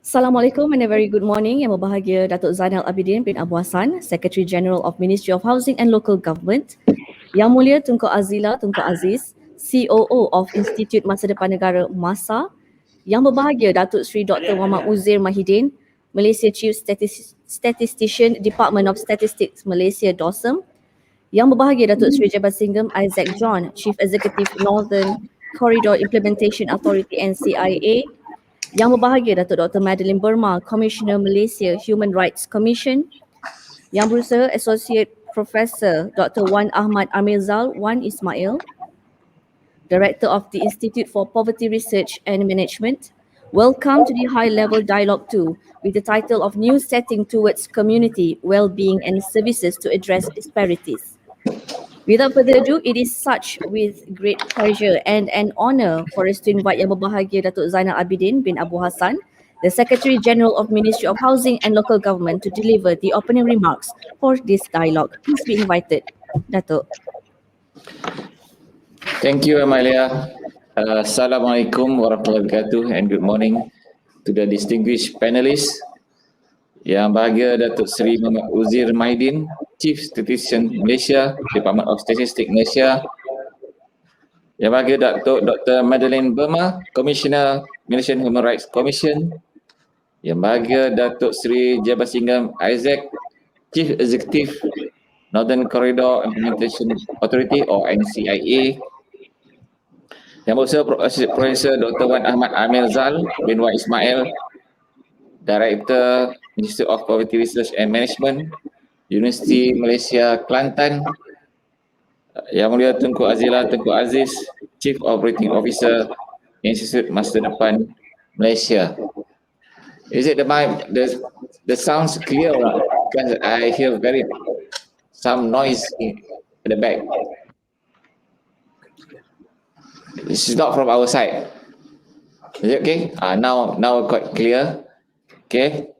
Assalamualaikum and a very good morning. Yang berbahagia Datuk Zainal Abidin bin Abu Hassan, Secretary General of Ministry of Housing and Local Government. Yang mulia Tunku Azila Tunku Aziz, COO of Institut Masa Depan Negara MASA. Yang berbahagia Datuk Seri Dr. Muhammad Uzair Mahidin, Malaysia Chief Statistician, Department of Statistics Malaysia DOSM. Yang berbahagia Datuk Seri Jabat Singgam Isaac John, Chief Executive Northern Corridor Implementation Authority NCIA. Yang berbahagia Datuk Dr. Madeline Burma, Commissioner Malaysia Human Rights Commission. Yang berusaha Associate Professor Dr. Wan Ahmad Amirzal Wan Ismail, Director of the Institute for Poverty Research and Management. Welcome to the High Level Dialogue 2 with the title of New Setting Towards Community, Wellbeing and Services to Address Disparities. Without further ado, it is such with great pleasure and an honor for us to invite Yang berbahagia Datuk Zainal Abidin bin Abu Hassan, the Secretary General of Ministry of Housing and Local Government, to deliver the opening remarks for this dialogue. Please be invited, Datuk. Thank you, Amalia. Assalamualaikum warahmatullahi wabarakatuh and good morning to the distinguished panelists. Yang bahagia Datuk Seri Muhammad Uzair Mahidin, Chief Statistician Malaysia, Department of Statistics Malaysia. Yang bahagia Dr. Madeline Burma, Commissioner Malaysian Human Rights Commission. Yang bahagia Datuk Seri Jabat Singgam Isaac, Chief Executive Northern Corridor Implementation Authority or NCIA. Yang berusaha Profesor Dr. Wan Ahmad Amirzal bin Wan Ismail, Director Institute of Poverty Research and Management, Universiti Malaysia Kelantan. Yang mulia Tunku Azila Tunku Aziz, Chief Operating Officer Institut Masa Depan Malaysia. Is it the sounds clear? Because I hear some noise in the back. This is not from our side. Is it okay? Now quite clear. Okay.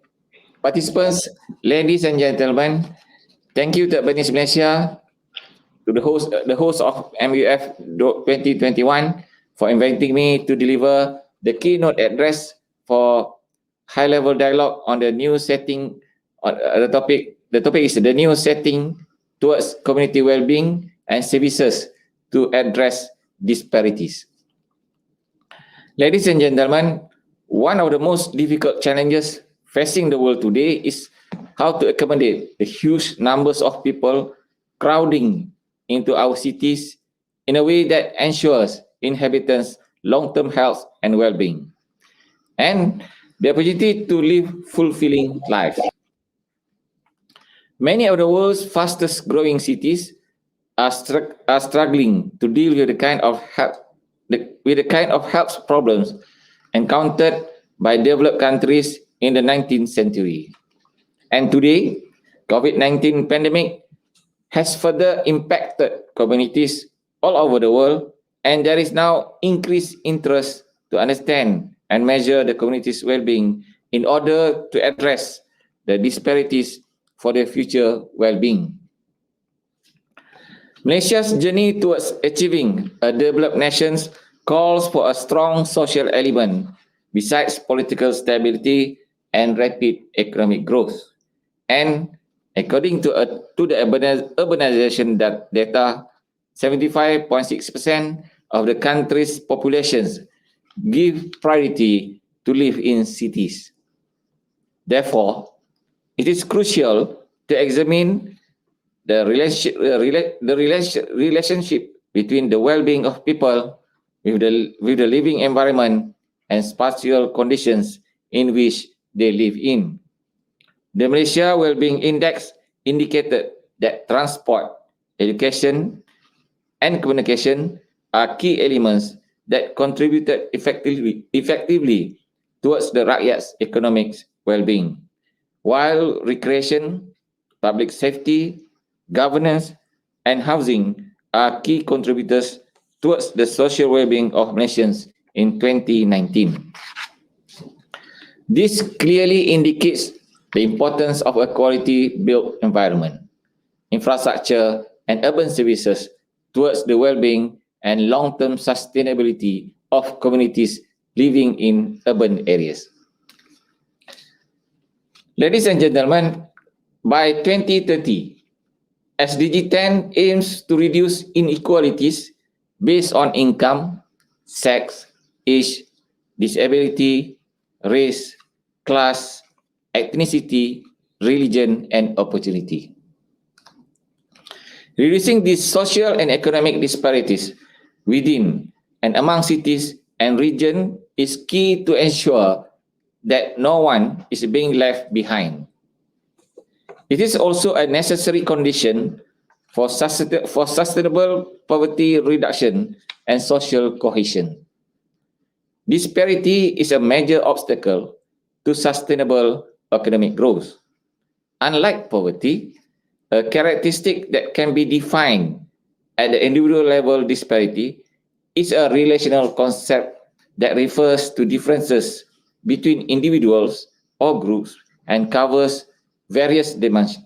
Participants, ladies and gentlemen, thank you to Disparities Malaysia, to the host of MUF2021 for inviting me to deliver the keynote address for high-level dialogue on the new setting. The topic is the new setting towards community well-being and services to address disparities. Ladies and gentlemen, one of the most difficult challenges facing the world today is how to accommodate the huge numbers of people crowding into our cities in a way that ensures inhabitants' long-term health and well-being and the opportunity to live fulfilling lives. Many of the world's fastest growing cities are struggling to deal with the kind of health problems encountered by developed countries in the 19th century. And today, COVID-19 pandemic has further impacted communities all over the world, and there is now increased interest to understand and measure the community's well-being in order to address the disparities for their future well-being. Malaysia's journey towards achieving a developed nation calls for a strong social element besides political stability and rapid economic growth. And according to the urbanization data, 75.6% of the country's populations give priority to live in cities. Therefore, it is crucial to examine the relationship between the well-being of people with the living environment and spatial conditions in which they live in. The Malaysia Wellbeing Index indicated that transport, education, and communication are key elements that contributed effectively towards the rakyat's economic well-being, while recreation, public safety, governance, and housing are key contributors towards the social well-being of Malaysians in 2019. This clearly indicates the importance of a quality-built environment, infrastructure, and urban services towards the well-being and long-term sustainability of communities living in urban areas. Ladies and gentlemen, by 2030, SDG 10 aims to reduce inequalities based on income, sex, age, disability, race, class, ethnicity, religion, and opportunity. Reducing these social and economic disparities within and among cities and regions is key to ensure that no one is being left behind. It is also a necessary condition for sustainable poverty reduction and social cohesion. Disparity is a major obstacle to sustainable economic growth. Unlike poverty, a characteristic that can be defined at the individual level, disparity is a relational concept that refers to differences between individuals or groups and covers various dimensions.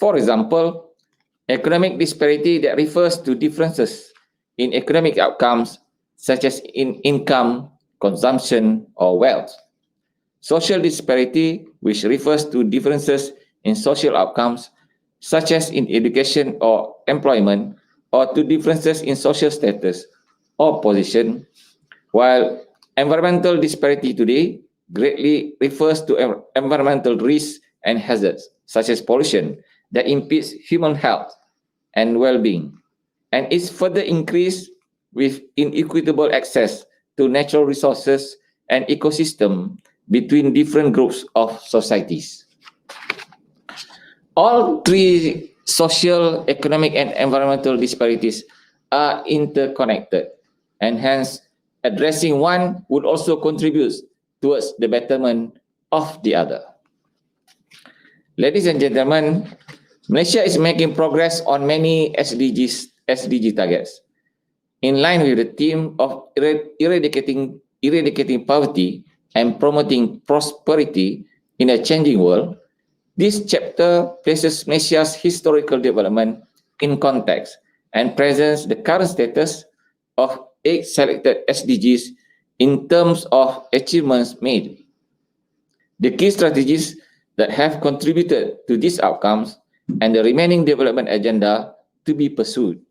For example, economic disparity that refers to differences in economic outcomes such as in income, consumption, or wealth. Social disparity, which refers to differences in social outcomes such as in education or employment, or to differences in social status or position, while environmental disparity today greatly refers to environmental risks and hazards such as pollution that impedes human health and well-being, and is further increased with inequitable access to natural resources and ecosystem between different groups of societies. All three social, economic, and environmental disparities are interconnected, and hence addressing one would also contribute towards the betterment of the other. Ladies and gentlemen, Malaysia is making progress on many SDG targets. In line with the theme of eradicating poverty and promoting prosperity in a changing world, this chapter places Malaysia's historical development in context and presents the current status of 8 selected SDGs in terms of achievements made. The key strategies that have contributed to these outcomes and the remaining development agenda to be pursued.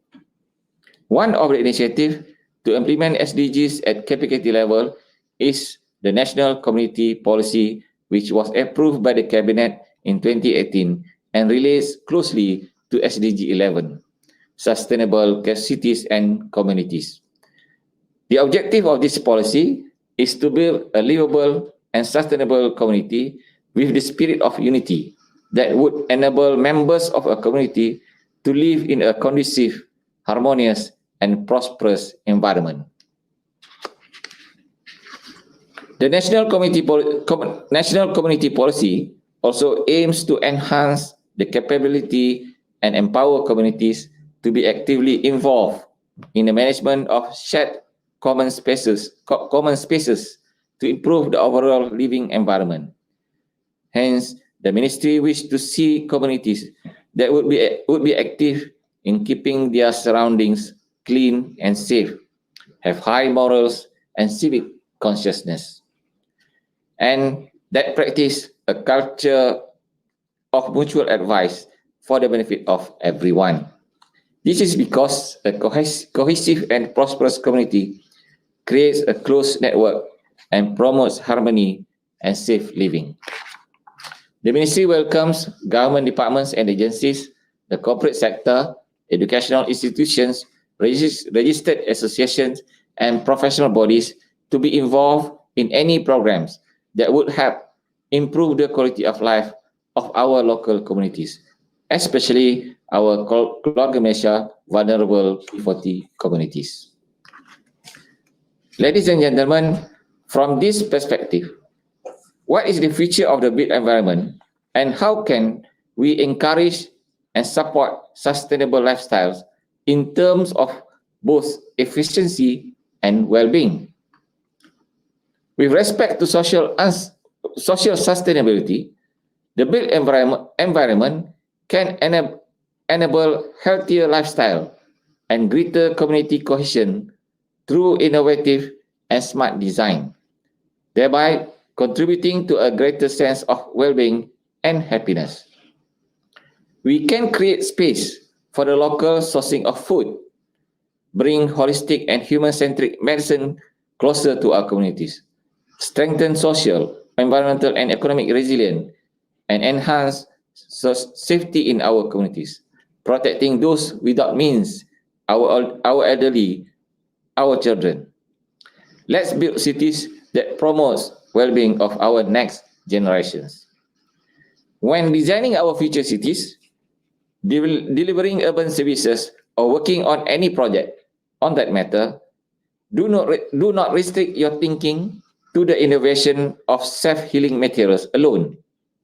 One of the initiatives to implement SDGs at KPKT level is the National Community Policy, which was approved by the Cabinet in 2018 and relates closely to SDG 11, Sustainable Cities and Communities. The objective of this policy is to build a livable and sustainable community with the spirit of unity that would enable members of a community to live in a conducive, harmonious, and prosperous environment. The National Community Policy also aims to enhance the capability and empower communities to be actively involved in the management of shared common spaces to improve the overall living environment. Hence, the ministry wishes to see communities that would be active in keeping their surroundings clean and safe, have high morals and civic consciousness, and that practice a culture of mutual advice for the benefit of everyone. This is because a cohesive and prosperous community creates a close network and promotes harmony and safe living. The ministry welcomes government departments and agencies, the corporate sector, educational institutions, registered associations, and professional bodies to be involved in any programs that would help improve the quality of life of our local communities, especially our Keluarga Malaysia vulnerable P40 communities. Ladies and gentlemen, from this perspective, what is the future of the built environment and how can we encourage and support sustainable lifestyles in terms of both efficiency and well-being? With respect to social sustainability, the built environment can enable healthier lifestyle and greater community cohesion through innovative and smart design, thereby contributing to a greater sense of well-being and happiness. We can create space for the local sourcing of food, bring holistic and human-centric medicine closer to our communities, strengthen social, environmental, and economic resilience, and enhance safety in our communities, protecting those without means, our elderly, our children. Let's build cities that promote well-being of our next generations. When designing our future cities, delivering urban services, or working on any project on that matter, do not restrict your thinking to the innovation of self-healing materials alone,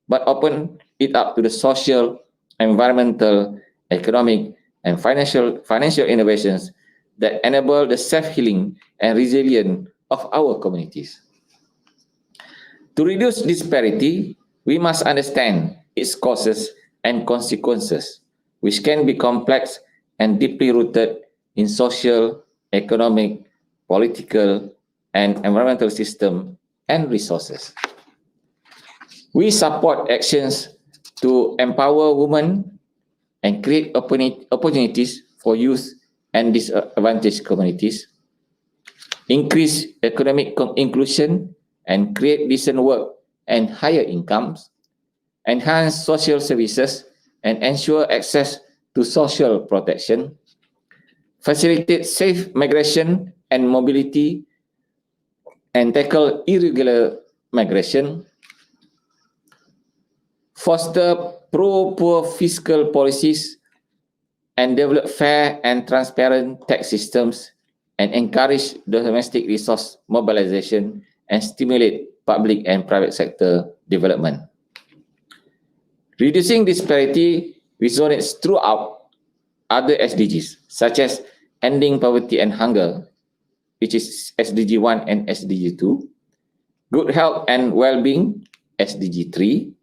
but open it up to the social, environmental, economic, and financial innovations that enable the self-healing and resilience of our communities. To reduce disparity, we must understand its causes and consequences, which can be complex and deeply rooted in social, economic, political, and environmental system and resources. We support actions to empower women and create opportunities for youth and disadvantaged communities, increase economic inclusion and create decent work and higher incomes, enhance social services and ensure access to social protection, facilitate safe migration and mobility, and tackle irregular migration, foster pro-poor fiscal policies, and develop fair and transparent tax systems, and encourage domestic resource mobilization and stimulate public and private sector development. Reducing disparity resonates throughout other SDGs, such as ending poverty and hunger, which is SDG 1 and SDG 2, good health and well-being, SDG 3,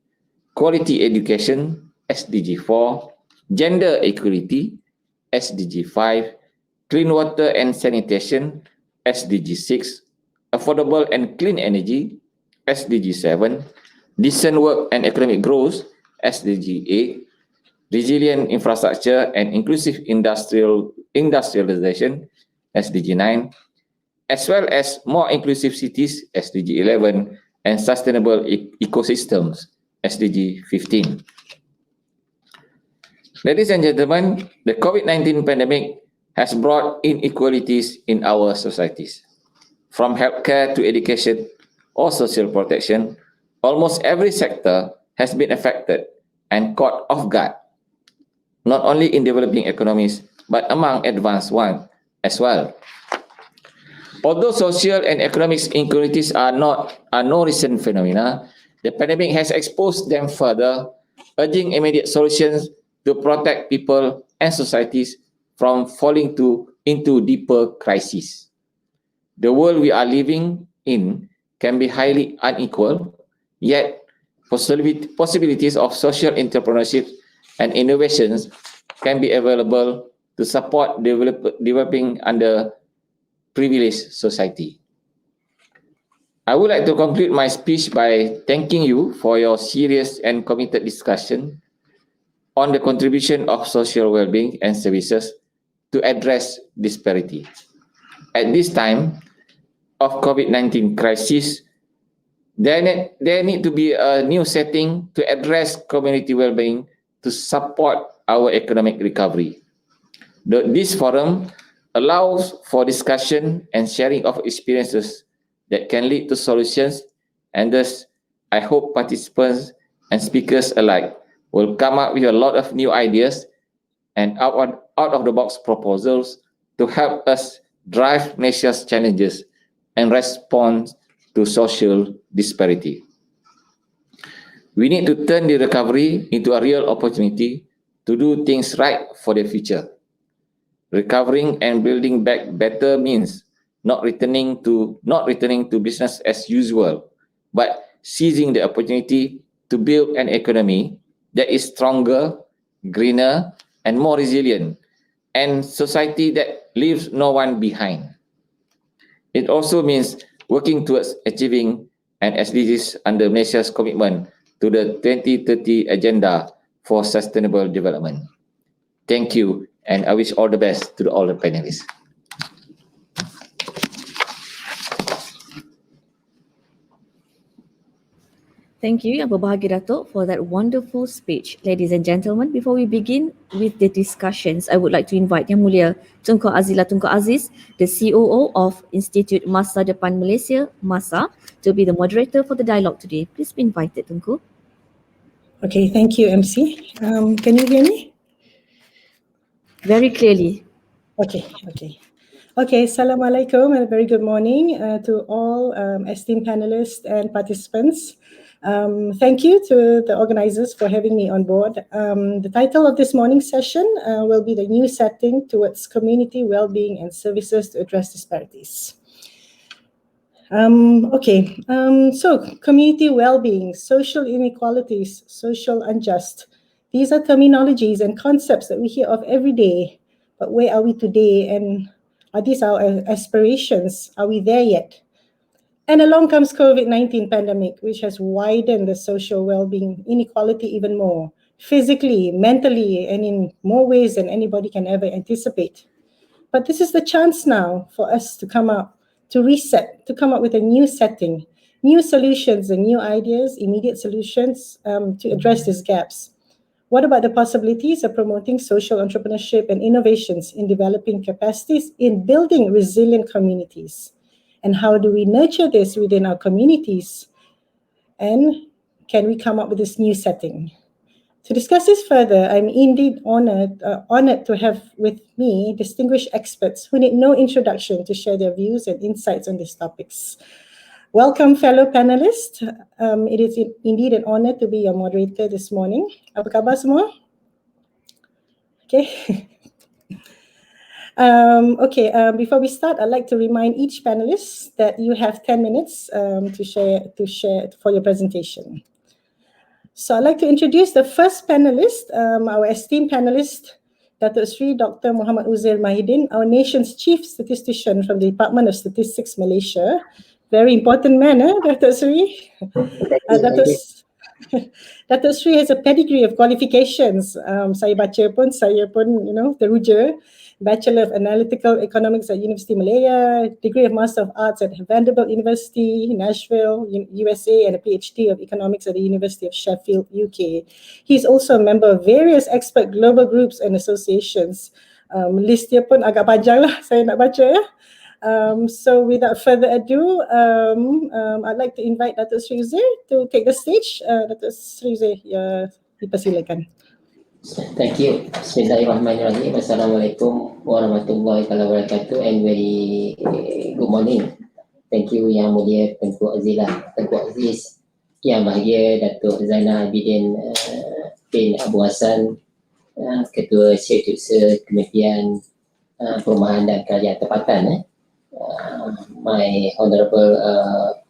quality education, SDG 4, gender equality, SDG 5, clean water and sanitation, SDG 6, affordable and clean energy, SDG 7, decent work and economic growth, SDG 8, resilient infrastructure and inclusive industrialization, SDG 9, as well as more inclusive cities, SDG 11, and sustainable ecosystems, SDG 15. Ladies and gentlemen, the COVID-19 pandemic has brought inequalities in our societies. From healthcare to education or social protection, almost every sector has been affected and caught off guard, not only in developing economies, but among advanced ones as well. Although social and economic inequalities are no recent phenomena, the pandemic has exposed them further, urging immediate solutions to protect people and societies from falling into deeper crises. The world we are living in can be highly unequal, yet possibilities of social entrepreneurship and innovations can be available to support developing under privileged society. I would like to conclude my speech by thanking you for your serious and committed discussion on the contribution of social well-being and services to address disparity. At this time of COVID-19 crisis, there need to be a new setting to address community well-being to support our economic recovery. This forum allows for discussion and sharing of experiences that can lead to solutions, and thus I hope participants and speakers alike will come up with a lot of new ideas and out-of-the-box proposals to help us drive nation's challenges and respond to social disparity. We need to turn the recovery into a real opportunity to do things right for the future. Recovering and building back better means not returning to business as usual, but seizing the opportunity to build an economy that is stronger, greener, and more resilient, and society that leaves no one behind. It also means working towards achieving and SDGs under Malaysia's commitment to the 2030 Agenda for Sustainable Development. Thank you, and I wish all the best to all the panelists. Thank you, Yang Berbahagia Datuk, for that wonderful speech. Ladies and gentlemen, before we begin with the discussions, I would like to invite Yang Mulia Tunku Azila Tunku Aziz, the COO of Institute Masa Depan Malaysia, MASA, to be the moderator for the dialogue today. Please be invited, Tunku. Okay, thank you, MC. Can you hear me? Very clearly. Okay. Assalamualaikum and a very good morning to all esteemed panelists and participants. Thank you to the organizers for having me on board. The title of this morning's session will be the new setting towards community well-being and services to address disparities. So community well-being, social inequalities, social unjust. These are terminologies and concepts that we hear of every day. But where are we today, and are these our aspirations? Are we there yet? And along comes COVID-19 pandemic, which has widened the social well-being inequality even more, physically, mentally, and in more ways than anybody can ever anticipate. But this is the chance now for us to come up, to reset, to come up with a new setting, new solutions and new ideas, immediate solutions to address these gaps. What about the possibilities of promoting social entrepreneurship and innovations in developing capacities in building resilient communities? And how do we nurture this within our communities? And can we come up with this new setting? To discuss this further, I'm indeed honored to have with me distinguished experts who need no introduction to share their views and insights on these topics. Welcome, fellow panelists. It is indeed an honor to be your moderator this morning. Apa khabar semua? Okay. Before we start, I'd like to remind each panelist that you have 10 minutes to share for your presentation. So I'd like to introduce the first panelist, our esteemed panelist, Datuk Sri Dr. Muhammad Uzair Mahidin, our nation's chief statistician from the Department of Statistics Malaysia. Very important man, Datuk Sri. Datuk Sri has a pedigree of qualifications. Saya pun, teruja. Bachelor of Analytical Economics at University Malaya, degree of Master of Arts at Vanderbilt University, Nashville, USA, and a PhD of Economics at the University of Sheffield, UK. He's also a member of various expert global groups and associations. List dia pun agak panjang lah, saya nak baca ya. So without further ado, I'd like to invite Datuk Sri Uzair to take the stage. Datuk Sri Uzair, dipersilakan. Thank you. Bismillahirrahmanirrahim. Assalamualaikum warahmatullahi wabarakatuh and very good morning. Thank you Yang Mulia Tunku Azila, Tunku Aziz, Yang Bahagia Datuk Zainal Abidin bin Abu Hassan, Ketua Setiausaha Kementerian Perumahan dan Kerajaan Tempatan, my honourable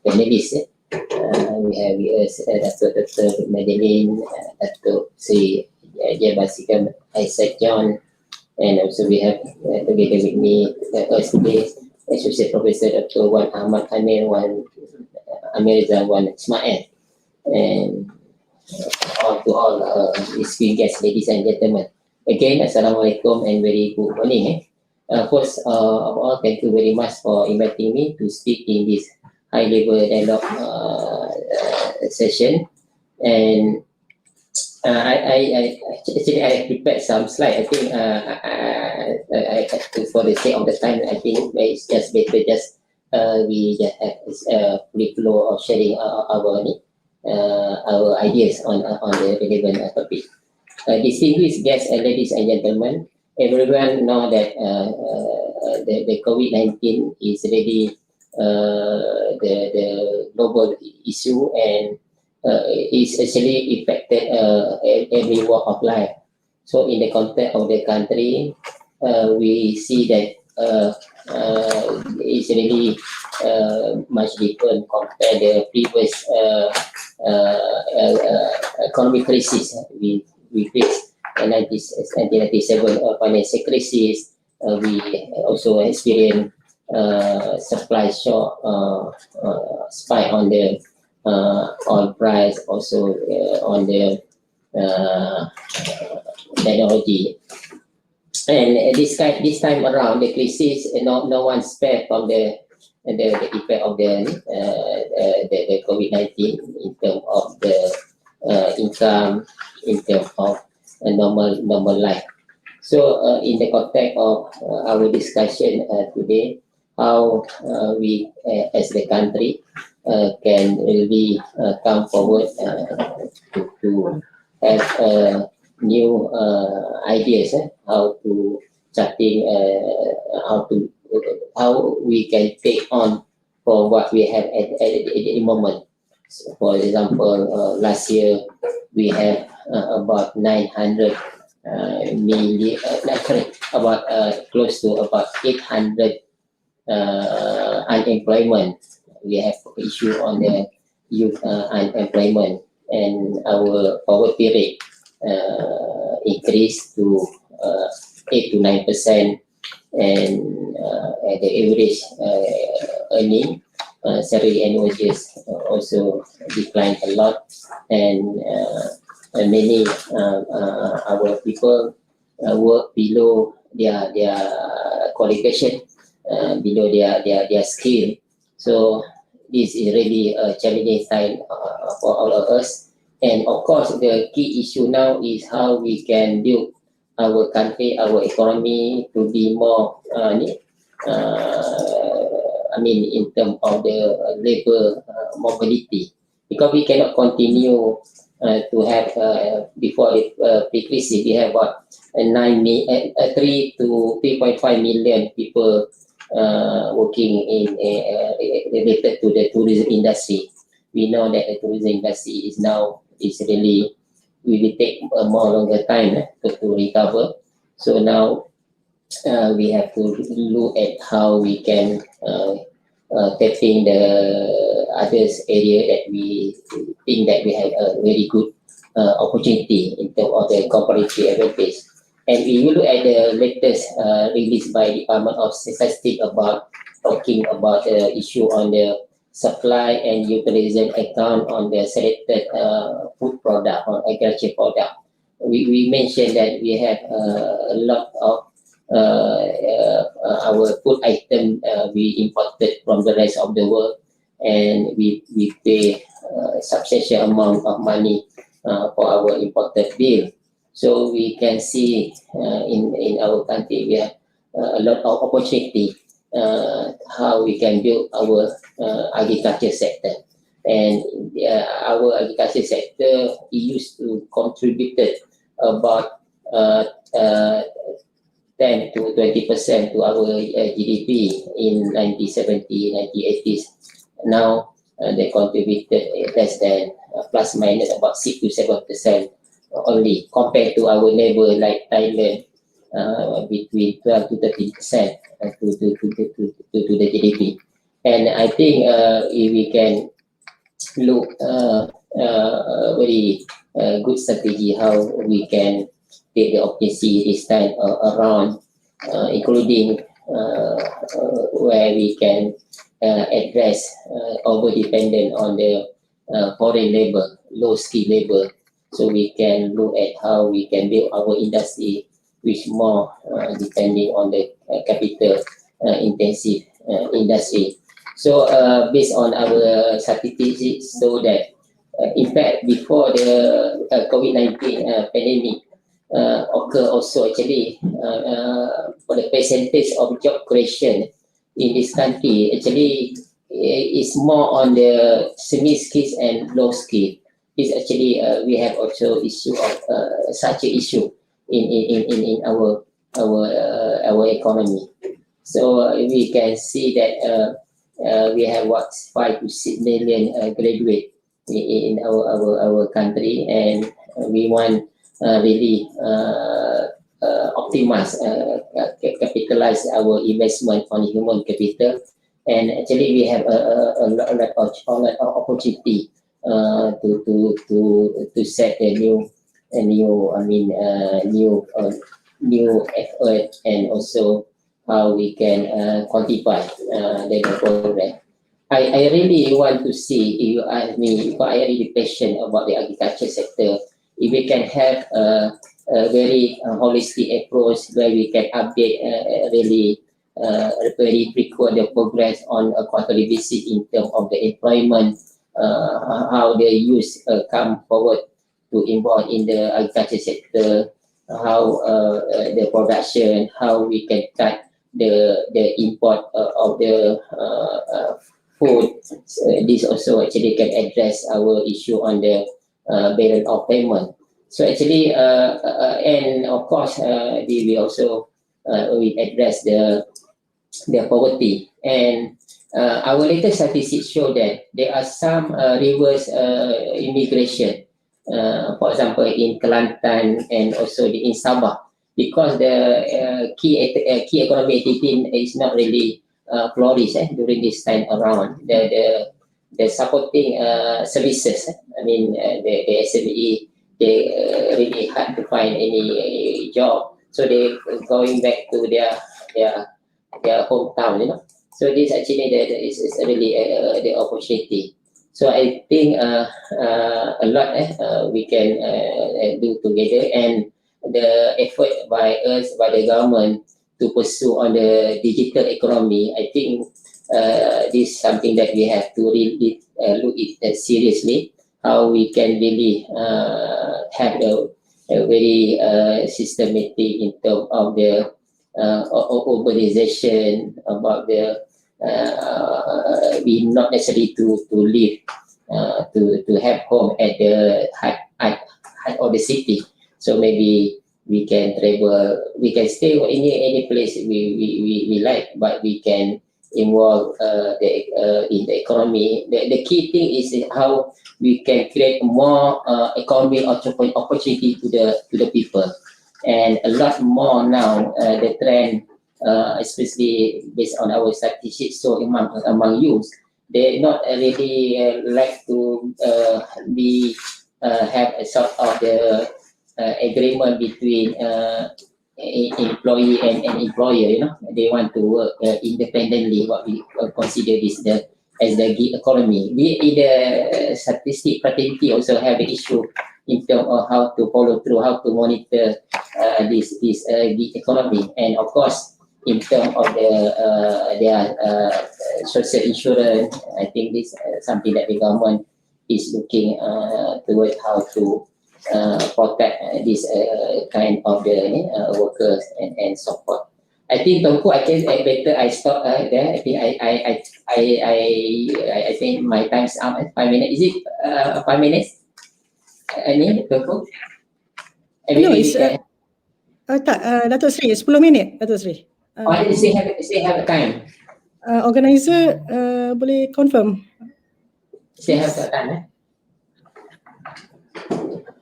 panelists. We have with us Datuk Madeline, Datuk Sri Jabasikan Isaac John, and also we have together with me today Associate Professor Dr. Wan Ahmad Amir, Wan Amir Rizal, Wan Ismail, and all esteemed guests, ladies and gentlemen. Again, Assalamualaikum and very good morning. First of all, thank you very much for inviting me to speak in this high-level dialogue session. And I have prepared some slides. I think for the sake of the time, I think it's just better we just have a free flow of sharing our ideas on the relevant topic. Distinguished guests, ladies and gentlemen, everyone know that the COVID-19 is really the global issue, and is actually affected every walk of life. So in the context of the country, we see that it's really much different compared to the previous economic crisis we faced. In 1997 financial crisis, we also experienced supply shock spike on the oil price, also on the technology. And this time around, the crisis, no one spared from the effect of the COVID-19 in terms of the income, in terms of a normal life. So in the context of our discussion today, how we as the country can really come forward to have new ideas, how to starting how we can take on for what we have at the moment. So for example, last year we have about 900 million, about close to about 800 unemployment. We have issue on the youth unemployment, and our poverty rate increased to 8 to 9%, and the average earning salary and wages also declined a lot, and many our people work below their qualification, below their skill. So this is really a challenging time for all of us. And of course, the key issue now is how we can build our country, our economy to be more, in terms of the labor mobility, because we cannot continue to have before pre-crisis we have what 3 to 3.5 million people working in related to the tourism industry. We know that the tourism industry is really will take a more longer time to recover. So now we have to look at how we can tapping the others area that we think that we have a very good opportunity in terms of the comparative advantage. And we will look at the latest release by Department of Statistics about talking about the issue on the supply and utilization account on the selected food product or agriculture product. We mentioned that we have a lot of our food item we imported from the rest of the world, and we pay substantial amount of money for our imported bill. So we can see in our country we have a lot of opportunity how we can build our agriculture sector. And our agriculture sector used to contributed about 10 to 20% to our GDP in 1970s, 1980s. Now they contributed less than plus minus about 6 to 7% only, compared to our neighbor like Thailand, between 12 to 13% to the GDP. And I think if we can look very good strategy how we can take the opportunity this time around, including where we can address over dependent on the foreign labor, low skill labor. So we can look at how we can build our industry which more depending on the capital intensive industry. So based on our statistics, so that in fact before the COVID-19 pandemic occur also, actually for the percentage of job creation in this country actually is more on the semi-skills and low skill. Is actually we have also issue of such an issue in our economy. So we can see that we have what 5 to 6 million graduate in our country, and we want really optimize, capitalize our investment on human capital. And actually we have a lot of opportunity to set a new effort, and also how we can quantify the program. I really want to see, if you ask me, because I really passionate about the agriculture sector, if we can have a very holistic approach where we can update really very frequent the progress on a quarterly basis in terms of the employment, how the youth come forward to involve in the agriculture sector, how the production, how we can cut the import of the food. So this also actually can address our issue on the burden of payment. So actually, and of course, we also we address the poverty. And our latest statistics show that there are some reverse immigration, for example, in Kelantan and also in Sabah, because the key economic activity is not really flourish during this time around. The supporting services, I mean, the SME, they really hard to find any job, so they going back to their hometown, you know. So this actually is really the opportunity. So I think a lot we can do together, and the effort by us, by the government, to pursue on the digital economy, I think this is something that we have to really look at seriously, how we can really have a very systematic in terms of the urbanization, about the we not necessarily to live to have home at the heart of the city. So maybe we can travel, we can stay in any place we like, but we can involve in the economy. The key thing is how we can create more economic opportunity to the people, and a lot more now. The trend, especially based on our statistics, so among youth, they not really like to be have a sort of the agreement between employee and employer. You know, they want to work independently. What we consider this as the gig economy. We in the statistic productivity also have the issue in terms of how to follow through, how to monitor this gig economy, and of course in terms of their social insurance. I think this something that the government is looking towards how to protect this kind of the workers and so forth. I think Tengku, I can better I stop there. I think I think my time's up. 5 minutes. Is it 5 minutes? Any Tengku? No, it's tak, Datuk Sri, 10 minit, Datuk Sri. I still have time. Organizer boleh confirm? Still have time,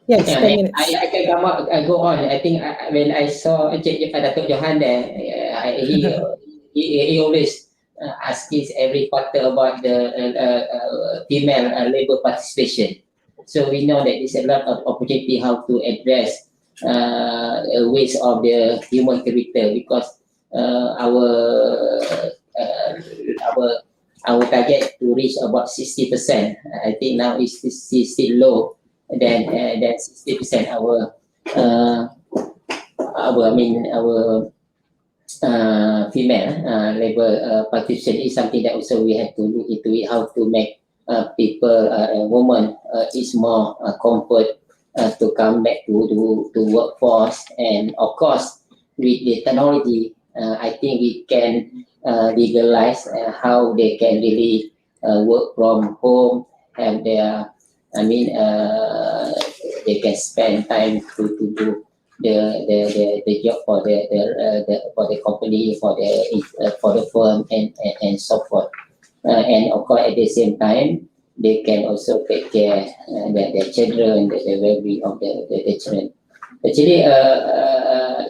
Yes, yeah, 10 minutes. I can come up, go on. I think when I saw Datuk Johan there, he always asks every quarter about the female labor participation. So we know that there's a lot of opportunity how to address waste of the human capital, because our target to reach about 60%. I think now is still low than 60%. Our female labor participation is something that also we have to look into it, how to make people, women, is more comfort to come back to workforce. And of course, with the technology, I think we can legalize how they can really work from home, and their, they can spend time to do the job for the company, for the firm, and so forth. And of course, at the same time, they can also take care their children, the well-being of the children. Actually,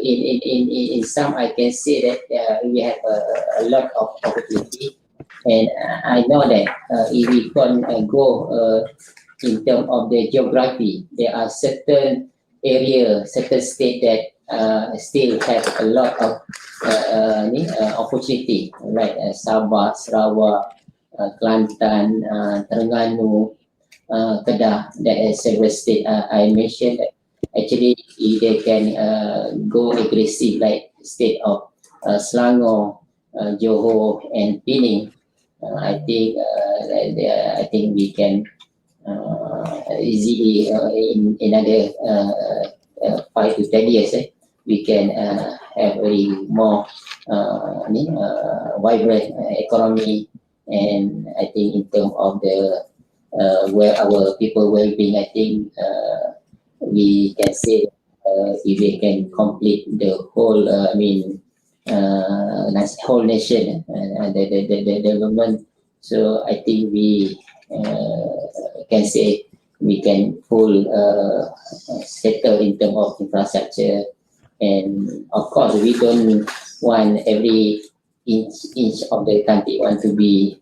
in some, I can say that we have a lot of opportunity, and I know that if we can go in terms of the geography, there are certain areas, certain states that still have a lot of opportunity, like Sabah, Sarawak, Kelantan, Terengganu, Kedah, that is several state I mentioned that actually if they can go aggressive like state of Selangor, Johor and Pening, I think we can easily in another 5 to 10 years we can have a more vibrant economy, and I think in terms of the where our people well-being, I think we can say if we can complete the whole whole nation the development. So I think we can say we can full settle in terms of infrastructure, and of course we don't want every inch of the country want to be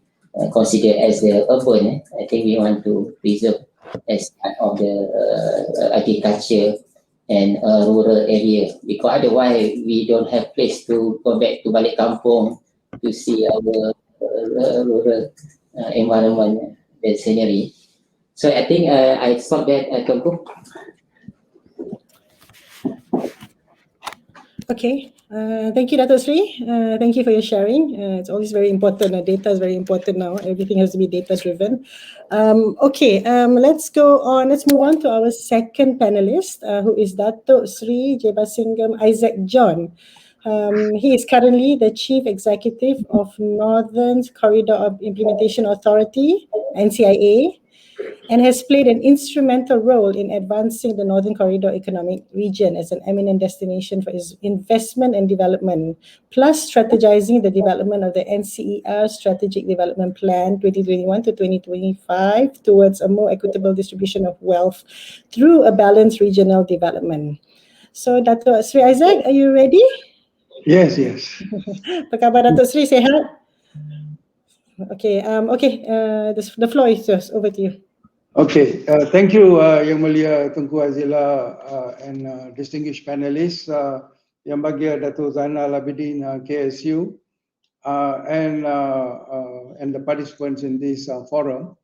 considered as the urban. I think we want to preserve as part of the agriculture and rural area, because otherwise we don't have place to go back to balik kampung to see our rural environment, the scenery. So I think I stop that, Tunku. Okay, thank you, Dato' Sri. Thank you for your sharing. It's always very important. Data is very important now. Everything has to be data-driven. Okay, let's go on. Let's move on to our second panelist, who is Dato' Sri Jebasingam Isaac John. He is currently the Chief Executive of Northern Corridor Implementation Authority, NCIA, and has played an instrumental role in advancing the Northern Corridor Economic Region as an eminent destination for its investment and development, plus strategizing the development of the NCER Strategic Development Plan 2021 to 2025 towards a more equitable distribution of wealth through a balanced regional development. So, Dato' Sri Isaac, are you ready? Yes, yes. Apa khabar, Dato' Sri? Sehat? Okay, the floor is yours. Over to you. Okay, thank you, Yang Mulia Tunku Azila and distinguished panelists, Yang Bahagia Dato' Zainal Abidin KSU, and the participants in this forum.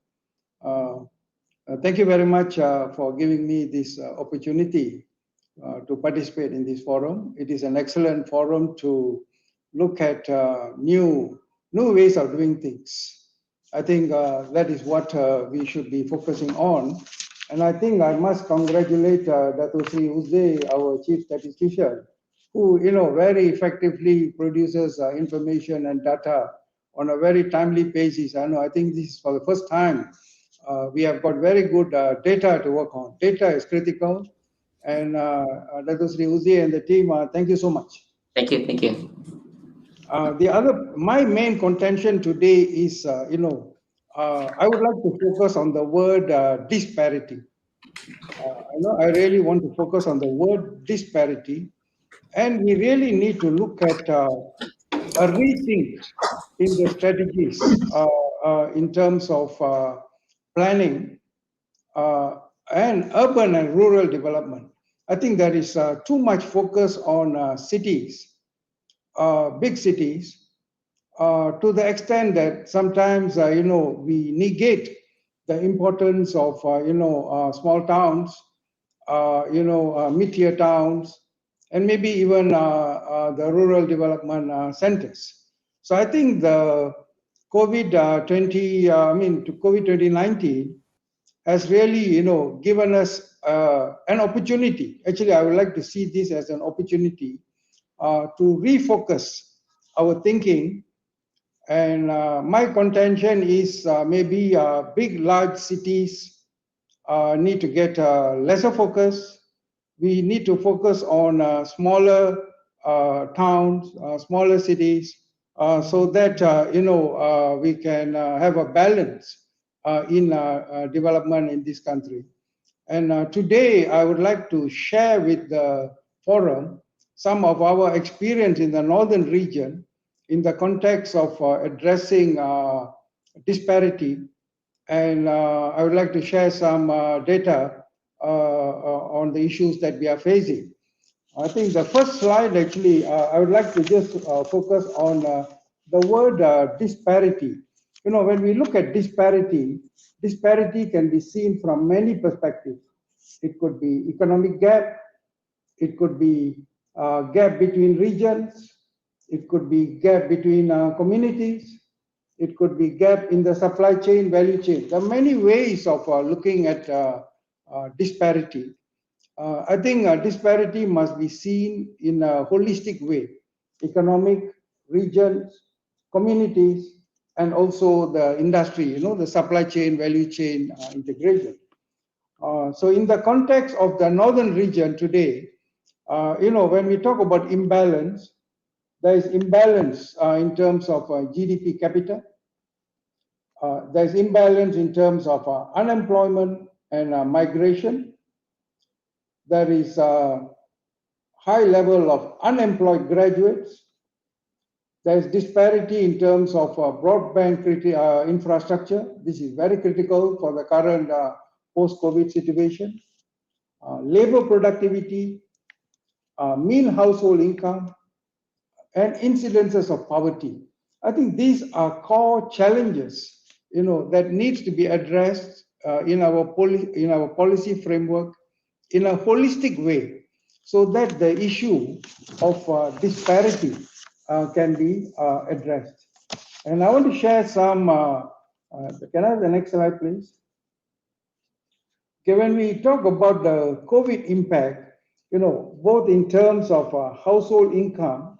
Thank you very much for giving me this opportunity to participate in this forum. It is an excellent forum to look at new ways of doing things. I think that is what we should be focusing on. And I think I must congratulate Dato' Sri Uze, our chief statistician, who very effectively produces information and data on a very timely basis. I think this is for the first time we have got very good data to work on. Data is critical. And Dato' Sri Uze and the team, thank you so much. Thank you, thank you. My main contention today is, I would like to focus on the word disparity. I really want to focus on the word disparity, and we really need to look at a rethink in the strategies in terms of planning and urban and rural development. I think there is too much focus on cities. Big cities, to the extent that sometimes we negate the importance of small towns, mid-tier towns, and maybe even the rural development centers. So I think the COVID-19 has really given us an opportunity. Actually, I would like to see this as an opportunity to refocus our thinking. And my contention is maybe big, large cities need to get lesser focus. We need to focus on smaller towns, smaller cities, so that we can have a balance in development in this country. And today, I would like to share with the forum some of our experience in the northern region in the context of addressing disparity. And I would like to share some data on the issues that we are facing. I think the first slide, actually, I would like to just focus on the word disparity. when we look at disparity, disparity can be seen from many perspectives. It could be economic gap, it could be gap between regions, it could be gap between communities, it could be gap in the supply chain, value chain. There are many ways of looking at disparity. I think disparity must be seen in a holistic way: economic, regions, communities, and also the industry, the supply chain, value chain integration. So in the context of the northern region today, when we talk about imbalance, there is imbalance in terms of GDP capita. There's imbalance in terms of unemployment and migration. There is a high level of unemployed graduates. There's disparity in terms of broadband infrastructure. This is very critical for the current post-COVID situation. Labor productivity, mean household income, and incidences of poverty. I think these are core challenges, that needs to be addressed in our policy framework in a holistic way, so that the issue of disparity can be addressed. And I want to share some. Can I have the next slide, please? Okay, when we talk about the COVID impact, both in terms of household income,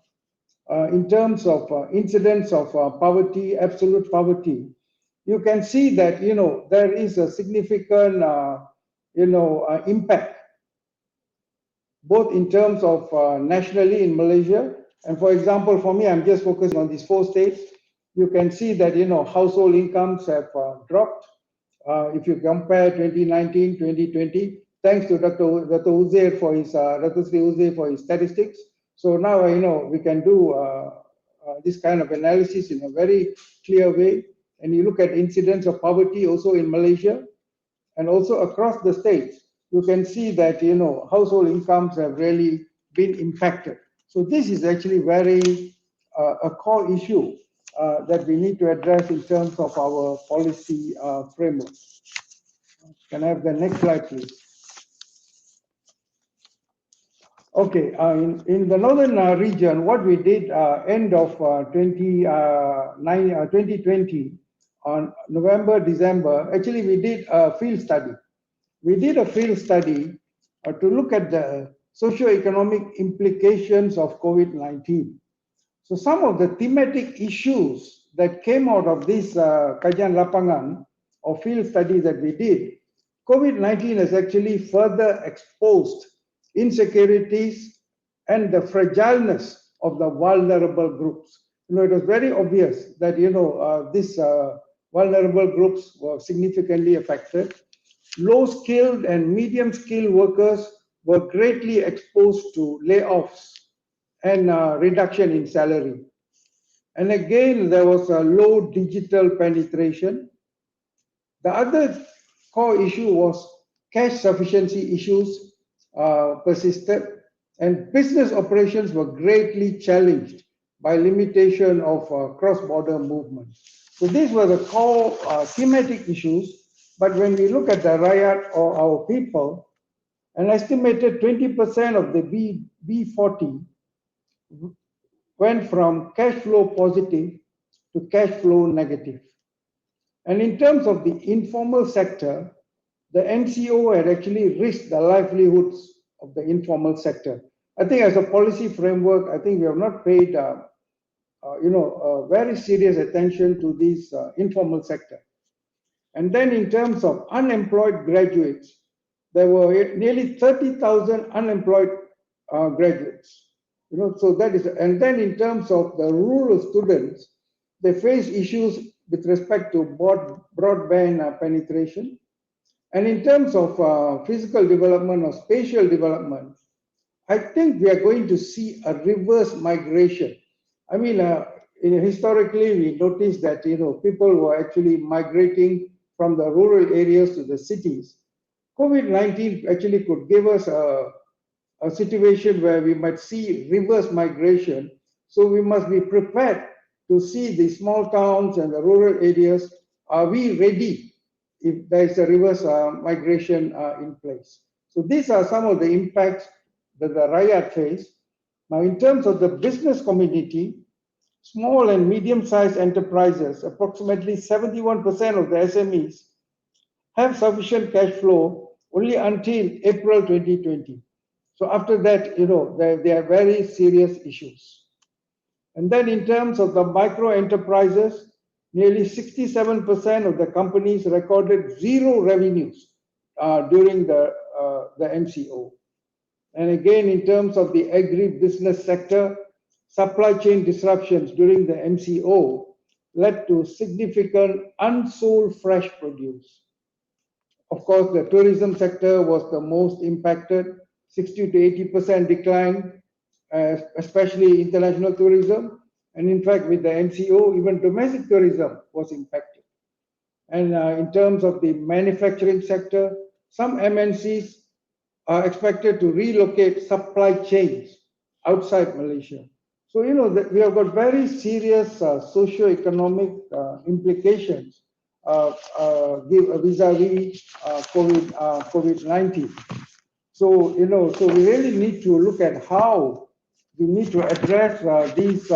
in terms of incidence of poverty, absolute poverty, you can see that there is a significant impact, both in terms of nationally in Malaysia. And for example, for me, I'm just focusing on these 4 states. You can see that household incomes have dropped. If you compare 2019, 2020, thanks to Dr. Uzair for his Dr. Sri Uzair for his statistics. So now we can do this kind of analysis in a very clear way. And you look at incidence of poverty also in Malaysia and also across the states. You can see that household incomes have really been impacted. So this is actually very a core issue that we need to address in terms of our policy framework. Can I have the next slide, please? Okay, in the northern region, what we did end of 2020 on November, December, actually we did a field study. We did a field study to look at the socio-economic implications of COVID-19. So some of the thematic issues that came out of this kajian lapangan or field study that we did, COVID-19 has actually further exposed insecurities and the fragileness of the vulnerable groups. It was very obvious that these vulnerable groups were significantly affected. Low-skilled and medium-skilled workers were greatly exposed to layoffs and reduction in salary. And again, there was a low digital penetration. The other core issue was cash sufficiency issues persisted, and business operations were greatly challenged by limitation of cross-border movement. So these were the core thematic issues. But when we look at the rakyat or our people, an estimated 20% of the B40 went from cash flow positive to cash flow negative. And in terms of the informal sector, the NCO had actually risked the livelihoods of the informal sector. I think as a policy framework, I think we have not paid very serious attention to this informal sector. And then in terms of unemployed graduates, there were nearly 30,000 unemployed graduates. So that is, and then in terms of the rural students, they face issues with respect to broadband penetration. And in terms of physical development or spatial development, I think we are going to see a reverse migration. I mean, historically, we noticed that people were actually migrating from the rural areas to the cities. COVID-19 actually could give us a situation where we might see reverse migration. So we must be prepared to see the small towns and the rural areas, are we ready if there is a reverse migration in place? So these are some of the impacts that the Rakyat face. Now, in terms of the business community, small and medium-sized enterprises, approximately 71% of the SMEs, have sufficient cash flow only until April 2020. So after that, there are very serious issues. And then in terms of the micro enterprises, nearly 67% of the companies recorded zero revenues during the MCO. And again, in terms of the agri-business sector, supply chain disruptions during the MCO led to significant unsold fresh produce. Of course, the tourism sector was the most impacted, 60 to 80% decline, especially international tourism. And in fact, with the MCO, even domestic tourism was impacted. And in terms of the manufacturing sector, some MNCs are expected to relocate supply chains outside Malaysia. So, we have got very serious socio-economic implications vis-a-vis COVID-19. So, so we really need to look at how we need to address these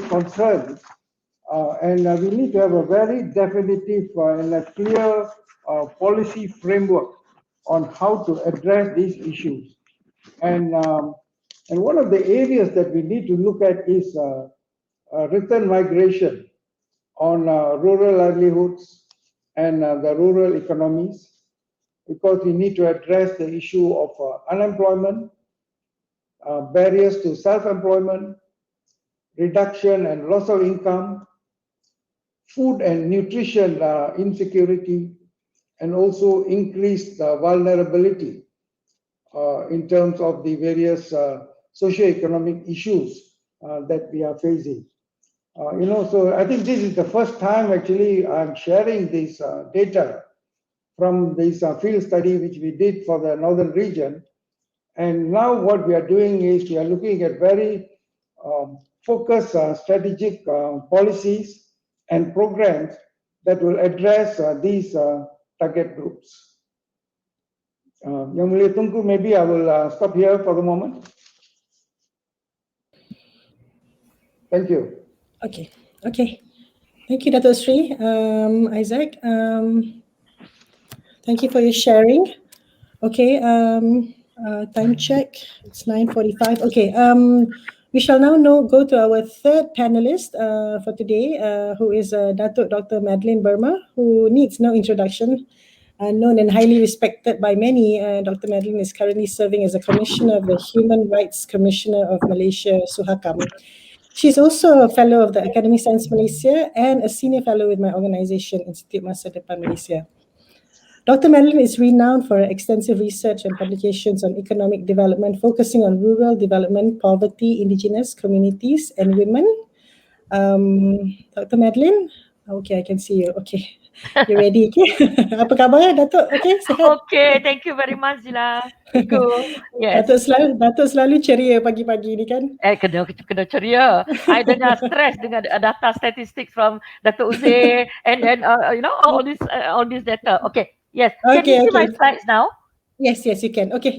concerns, and we need to have a very definitive and a clear policy framework on how to address these issues. And one of the areas that we need to look at is return migration on rural livelihoods and the rural economies, because we need to address the issue of unemployment, barriers to self-employment, reduction and loss of income, food and nutrition insecurity, and also increased vulnerability in terms of the various socio-economic issues that we are facing. So I think this is the first time actually I'm sharing this data from this field study which we did for the northern region. And now what we are doing is we are looking at very focused strategic policies and programs that will address these target groups. Yang Mulia Tunku, maybe I will stop here for the moment. Thank you. Okay. Thank you, Dato' Sri. Isaac, thank you for your sharing. Okay, time check, it's 9:45. Okay, we shall now go to our third panelist for today, who is Dato' Dr. Madeline Burma, who needs no introduction. Known and highly respected by many, Dr. Madeline is currently serving as a Commissioner of the Human Rights Commissioner of Malaysia, Suhakam. She's also a Fellow of the Academy Science Malaysia and a Senior Fellow with my organisation, Institute Masa Depan Malaysia. Dr. Madeline is renowned for her extensive research and publications on economic development, focusing on rural development, poverty, indigenous communities, and women. Dr. Madeline, okay, I can see you. Okay, you ready? Okay. Apa khabar, Datuk? Okay, sihat? Okay, thank you very much, Zila. Thank you. Yes. Datuk selalu ceria pagi-pagi ni kan? Kena ceria. I dengar stress dengan data statistics from Dato' Uzair and then all this data. Okay. Yes. Can you see my slides now? Yes, you can. Okay,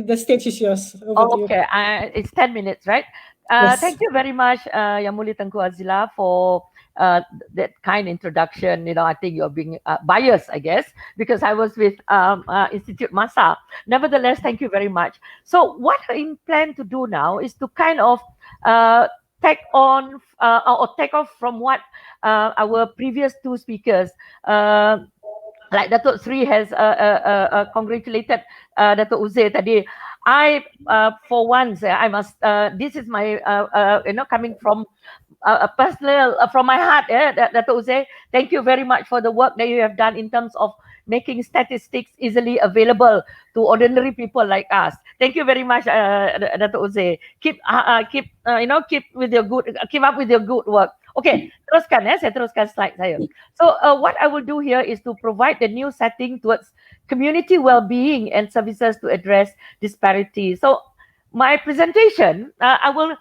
the stage is yours. Over to you. Okay, it's 10 minutes, right? Yes. Thank you very much, Yang Mulia Tengku Azila, for that kind introduction. I think you're being biased, I guess, because I was with Institute Masa. Nevertheless, thank you very much. So what I plan to do now is to kind of take off from what our previous two speakers, like Dato' Sri has congratulated Dato' Uzair tadi. I, for once, I must. This is my, coming from a personal, from my heart. Dato' Uzair, thank you very much for the work that you have done in terms of making statistics easily available to ordinary people like us. Thank you very much, Dato' Uzair. Keep up with your good work. Okay, saya teruskan slide saya. So what I will do here is to provide the new setting towards community well-being and services to address disparities. So my presentation, I will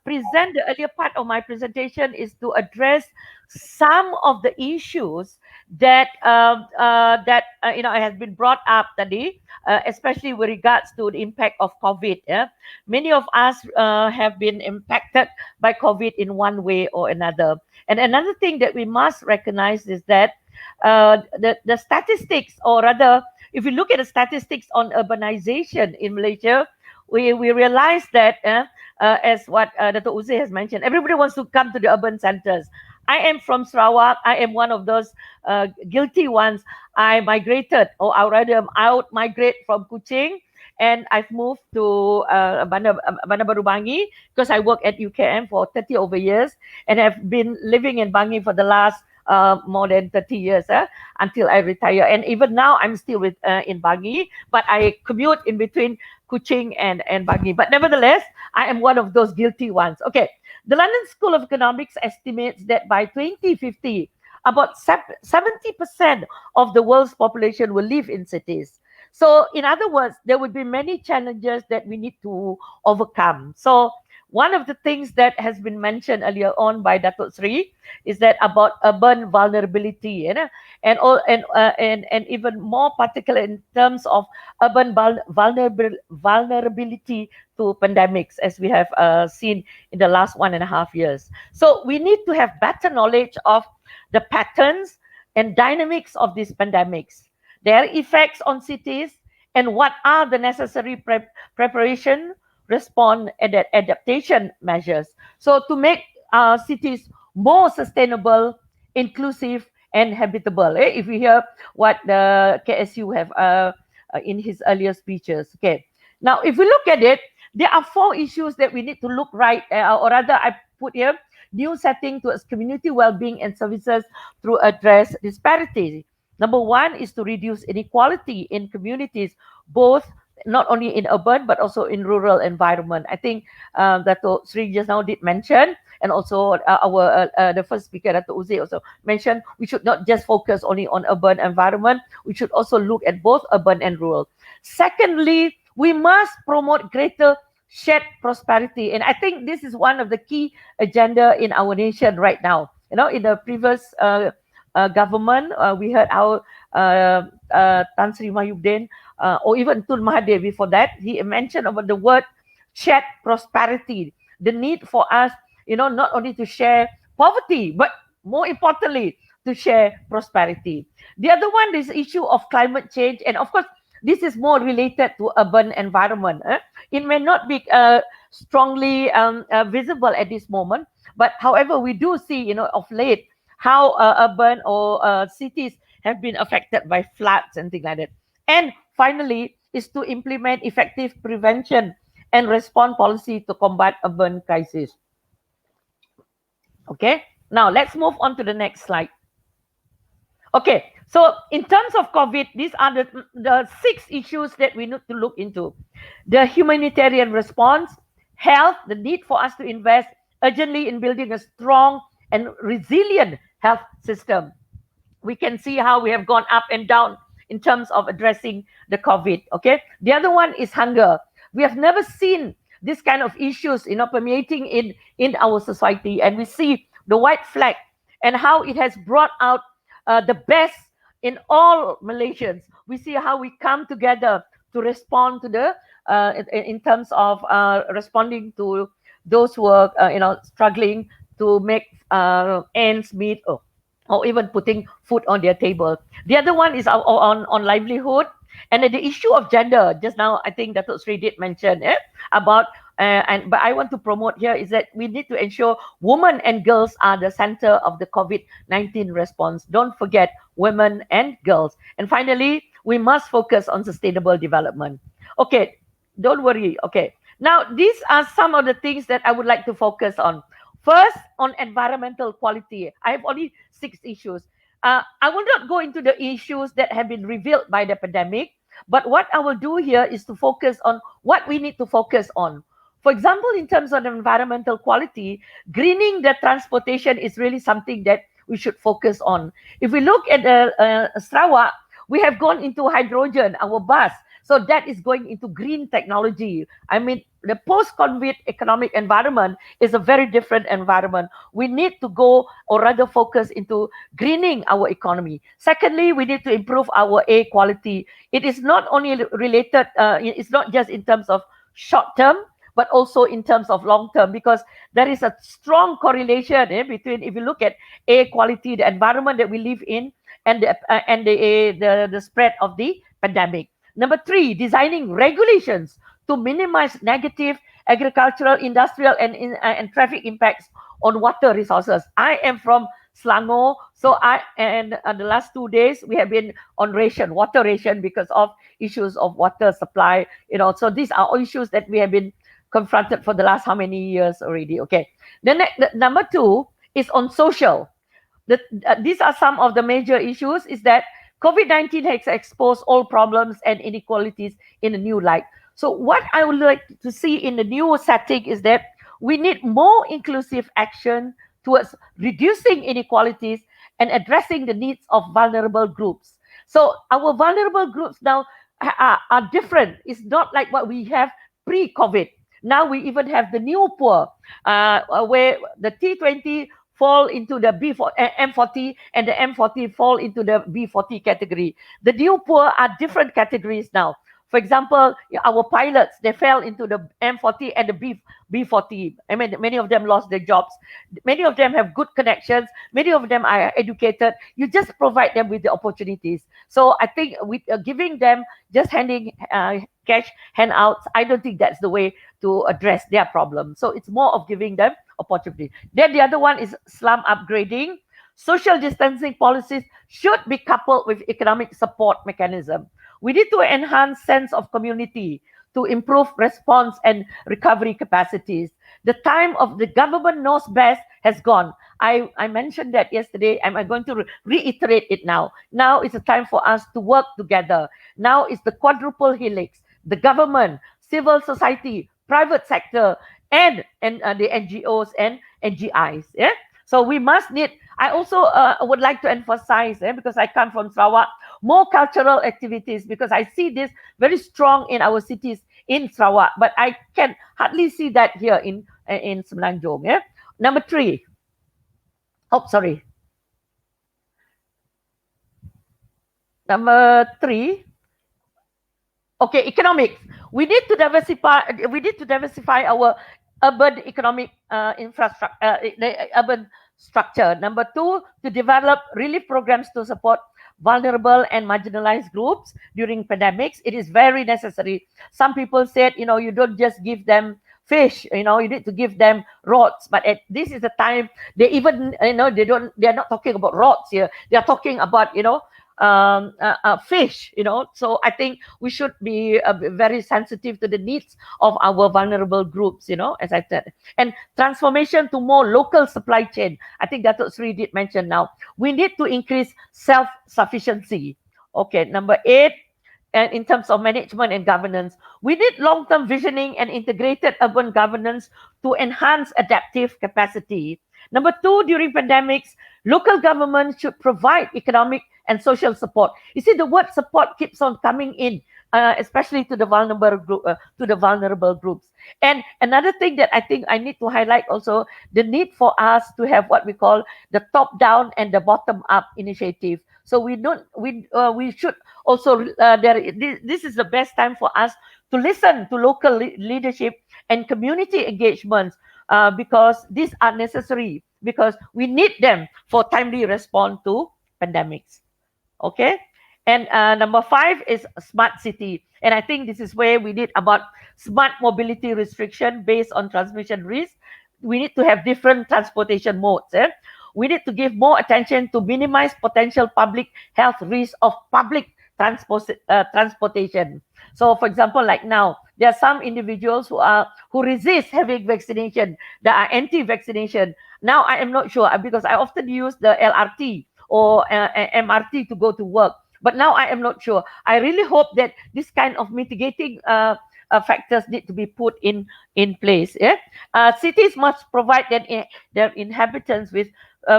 present the earlier part of my presentation is to address some of the issues that has been brought up today, especially with regards to the impact of COVID. Many of us have been impacted by COVID in one way or another. And another thing that we must recognize is that the statistics, or rather, if you look at the statistics on urbanization in Malaysia, we realize that as what Dato' Uzi has mentioned, everybody wants to come to the urban centers. I am from Sarawak. I am one of those guilty ones. I migrated, or I rather out migrate from Kuching, and I've moved to Bandar Baru Bangi because I work at UKM for 30 over years and have been living in Bangi for the last more than 30 years until I retire. And even now, I'm still in Bangi, but I commute in between Kuching and Bangi. But nevertheless, I am one of those guilty ones. Okay, the London School of Economics estimates that by 2050, about 70% of the world's population will live in cities. So in other words, there would be many challenges that we need to overcome. So one of the things that has been mentioned earlier on by Datuk Sri is that about urban vulnerability, and even more particular in terms of urban vulnerability to pandemics, as we have seen in the last 1.5 years. So we need to have better knowledge of the patterns and dynamics of these pandemics, their effects on cities, and what are the necessary preparation, respond, and adaptation measures. So to make cities more sustainable, inclusive, and habitable. If you hear what the KSU have in his earlier speeches. Okay. Now, if we look at it, there are 4 issues that we need to look right, or rather I put here, new setting towards community well-being and services through address disparities. Number 1 is to reduce inequality in communities, both not only in urban but also in rural environment. I think Dato' Sri just now did mention, and also the first speaker, Dato' Uzi, also mentioned, we should not just focus only on urban environment. We should also look at both urban and rural. Secondly, we must promote greater shared prosperity, and I think this is one of the key agenda in our nation right now. In the previous government, we heard our Tan Sri Mahyudin, or even Tun Mahathir before that, he mentioned about the word shared prosperity, the need for us, not only to share poverty, but more importantly, to share prosperity. The other one is the issue of climate change, and of course, this is more related to urban environment. It may not be strongly visible at this moment, but however, we do see, of late, how urban or cities have been affected by floods and things like that. And finally, is to implement effective prevention and response policy to combat urban crisis. Okay, now let's move on to the next slide. Okay, so in terms of COVID, these are the 6 issues that we need to look into. The humanitarian response, health, the need for us to invest urgently in building a strong and resilient health system. We can see how we have gone up and down in terms of addressing the COVID, okay? The other one is hunger. We have never seen this kind of issues, permeating in our society, and we see the white flag and how it has brought out the best in all Malaysians. We see how we come together to respond to the, in terms of responding to those who are, struggling to make ends meet, or even putting food on their table. The other one is on livelihood, and the issue of gender. Just now, I think Dato' Sri did mention about, but I want to promote here is that we need to ensure women and girls are the center of the COVID-19 response. Don't forget women and girls. And finally, we must focus on sustainable development. Okay, don't worry. Okay, now these are some of the things that I would like to focus on. First, on environmental quality. I have only 6 issues. I will not go into the issues that have been revealed by the pandemic, but what I will do here is to focus on what we need to focus on. For example, in terms of environmental quality, greening the transportation is really something that we should focus on. If we look at Sarawak, we have gone into hydrogen, our bus. So that is going into green technology. I mean, the post-COVID economic environment is a very different environment. We need to go, or rather focus into greening our economy. Secondly, we need to improve our air quality. It is not only related, it's not just in terms of short term, but also in terms of long term, because there is a strong correlation between, if you look at air quality, the environment that we live in, and the spread of the pandemic. Number 3, designing regulations to minimize negative agricultural, industrial, and traffic impacts on water resources. I am from Selangor, so the last 2 days we have been on water ration, because of issues of water supply. So these are all issues that we have been confronted for the last how many years already. Okay. Then number 2 is on social. These are some of the major issues. Is that COVID-19 has exposed all problems and inequalities in a new light. So what I would like to see in the new setting is that we need more inclusive action towards reducing inequalities and addressing the needs of vulnerable groups. So our vulnerable groups now are different. It's not like what we have pre-COVID. Now we even have the new poor, where the T20 fall into the M40, and the M40 fall into the B40 category. The new poor are different categories now. For example, our pilots, they fell into the M40 and the B40. I mean, many of them lost their jobs. Many of them have good connections. Many of them are educated. You just provide them with the opportunities. So I think with giving them, just handing cash handouts, I don't think that's the way to address their problem. So it's more of giving them opportunity. Then the other one is slum upgrading. Social distancing policies should be coupled with economic support mechanism. We need to enhance sense of community to improve response and recovery capacities. The time of the government knows best has gone. I mentioned that yesterday. I'm going to reiterate it now. Now is the time for us to work together. Now is the quadruple helix: the government, civil society, private sector, and the NGOs and NGIs. Yeah. So we must need. I also would like to emphasize, because I come from Sarawak, more cultural activities, because I see this very strong in our cities in Sarawak, but I can hardly see that here in Semenanjung. Yeah. Number 3. Oh, sorry. Number 3. Okay, economics. We need to diversify our urban economic infrastructure, urban structure. Number 2, to develop relief programs to support vulnerable and marginalized groups during pandemics. It is very necessary. Some people said, you don't just give them fish, you need to give them rods. But this is the time they even, they are not talking about rods here. They are talking about, fish, So I think we should be very sensitive to the needs of our vulnerable groups, as I said. And transformation to more local supply chain. I think Datuk Sri did mention now. We need to increase self-sufficiency. Okay, number 8. And in terms of management and governance, we need long-term visioning and integrated urban governance to enhance adaptive capacity. Number 2, during pandemics, local government should provide economic and social support. You see, the word support keeps on coming in, especially to the vulnerable groups. And another thing that I think I need to highlight also, the need for us to have what we call the top-down and the bottom-up initiative. So we should also this is the best time for us to listen to local leadership and community engagements, because these are necessary, because we need them for timely response to pandemics. Okay. And number 5 is smart city. And I think this is where we need about smart mobility restriction based on transmission risk. We need to have different transportation modes. We need to give more attention to minimize potential public health risks of public transportation. So, for example, like now, there are some individuals who resist having vaccination, that are anti-vaccination. Now, I am not sure, because I often use the LRT or MRT to go to work. But now I am not sure. I really hope that this kind of mitigating factors need to be put in place. Yeah? Cities must provide their inhabitants with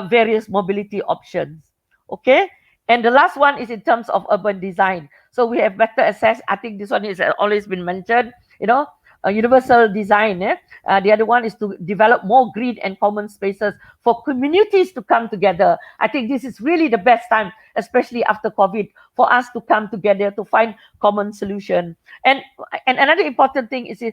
various mobility options. Okay. And the last one is in terms of urban design. So we have better access. I think this one is always been mentioned, universal design. The other one is to develop more green and common spaces for communities to come together. I think this is really the best time, especially after COVID, for us to come together to find common solution. And another important thing is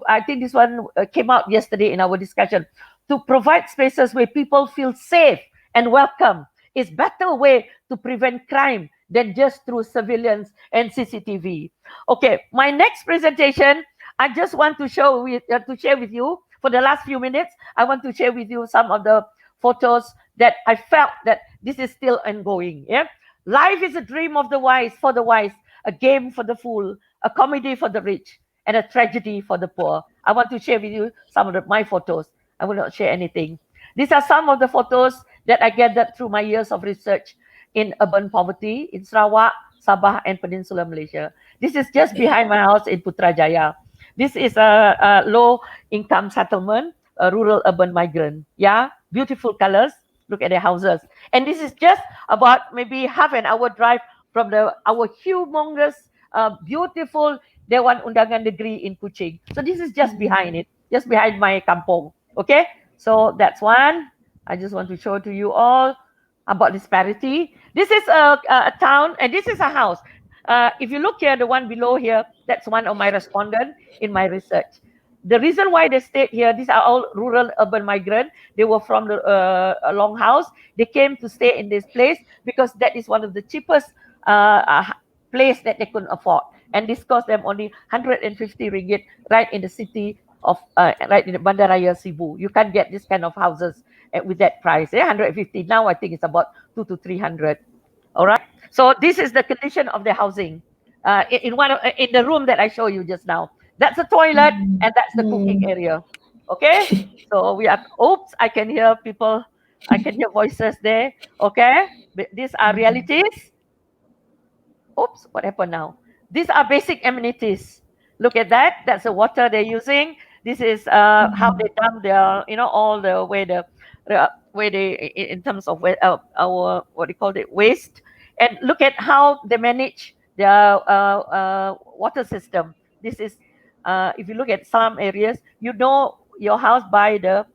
I think this one came out yesterday in our discussion, to provide spaces where people feel safe and welcome is better way to prevent crime than just through surveillance and CCTV. Okay, my next presentation, I just want to share with you for the last few minutes. I want to share with you some of the photos that I felt that this is still ongoing. Yeah, life is a dream of the wise for the wise, a game for the fool, a comedy for the rich, and a tragedy for the poor. I want to share with you some of my photos. I will not share anything. These are some of the photos that I gathered through my years of research in urban poverty in Sarawak, Sabah, and Peninsular Malaysia. This is just behind my house in Putrajaya. This is a low-income settlement, a rural urban migrant. Yeah, beautiful colors. Look at their houses. And this is just about maybe half an hour drive from our humongous, beautiful Dewan Undangan Negeri in Kuching. So this is just behind it, just behind my kampong. Okay, so that's one. I just want to show to you all about disparity. This is a town, and this is a house. If you look here, the one below here, that's one of my respondents in my research. The reason why they stayed here, these are all rural urban migrants. They were from the Longhouse. They came to stay in this place because that is one of the cheapest place that they couldn't afford. And this cost them only 150 ringgit right in the city of right in the Bandaraya Sibu. You can't get this kind of houses with that price. 150. Now I think it's about 200 to 300. All right. So this is the condition of the housing in the room that I show you just now. That's the toilet and that's the cooking area. Okay. So we are. Oops! I can hear people. I can hear voices there. Okay. These are realities. Oops! What happened now? These are basic amenities. Look at that. That's the water they're using. This is how they dump their, all the way in terms of our what do you call it, waste. And look at how they manage their water system. This is if you look at some areas, you know your house by the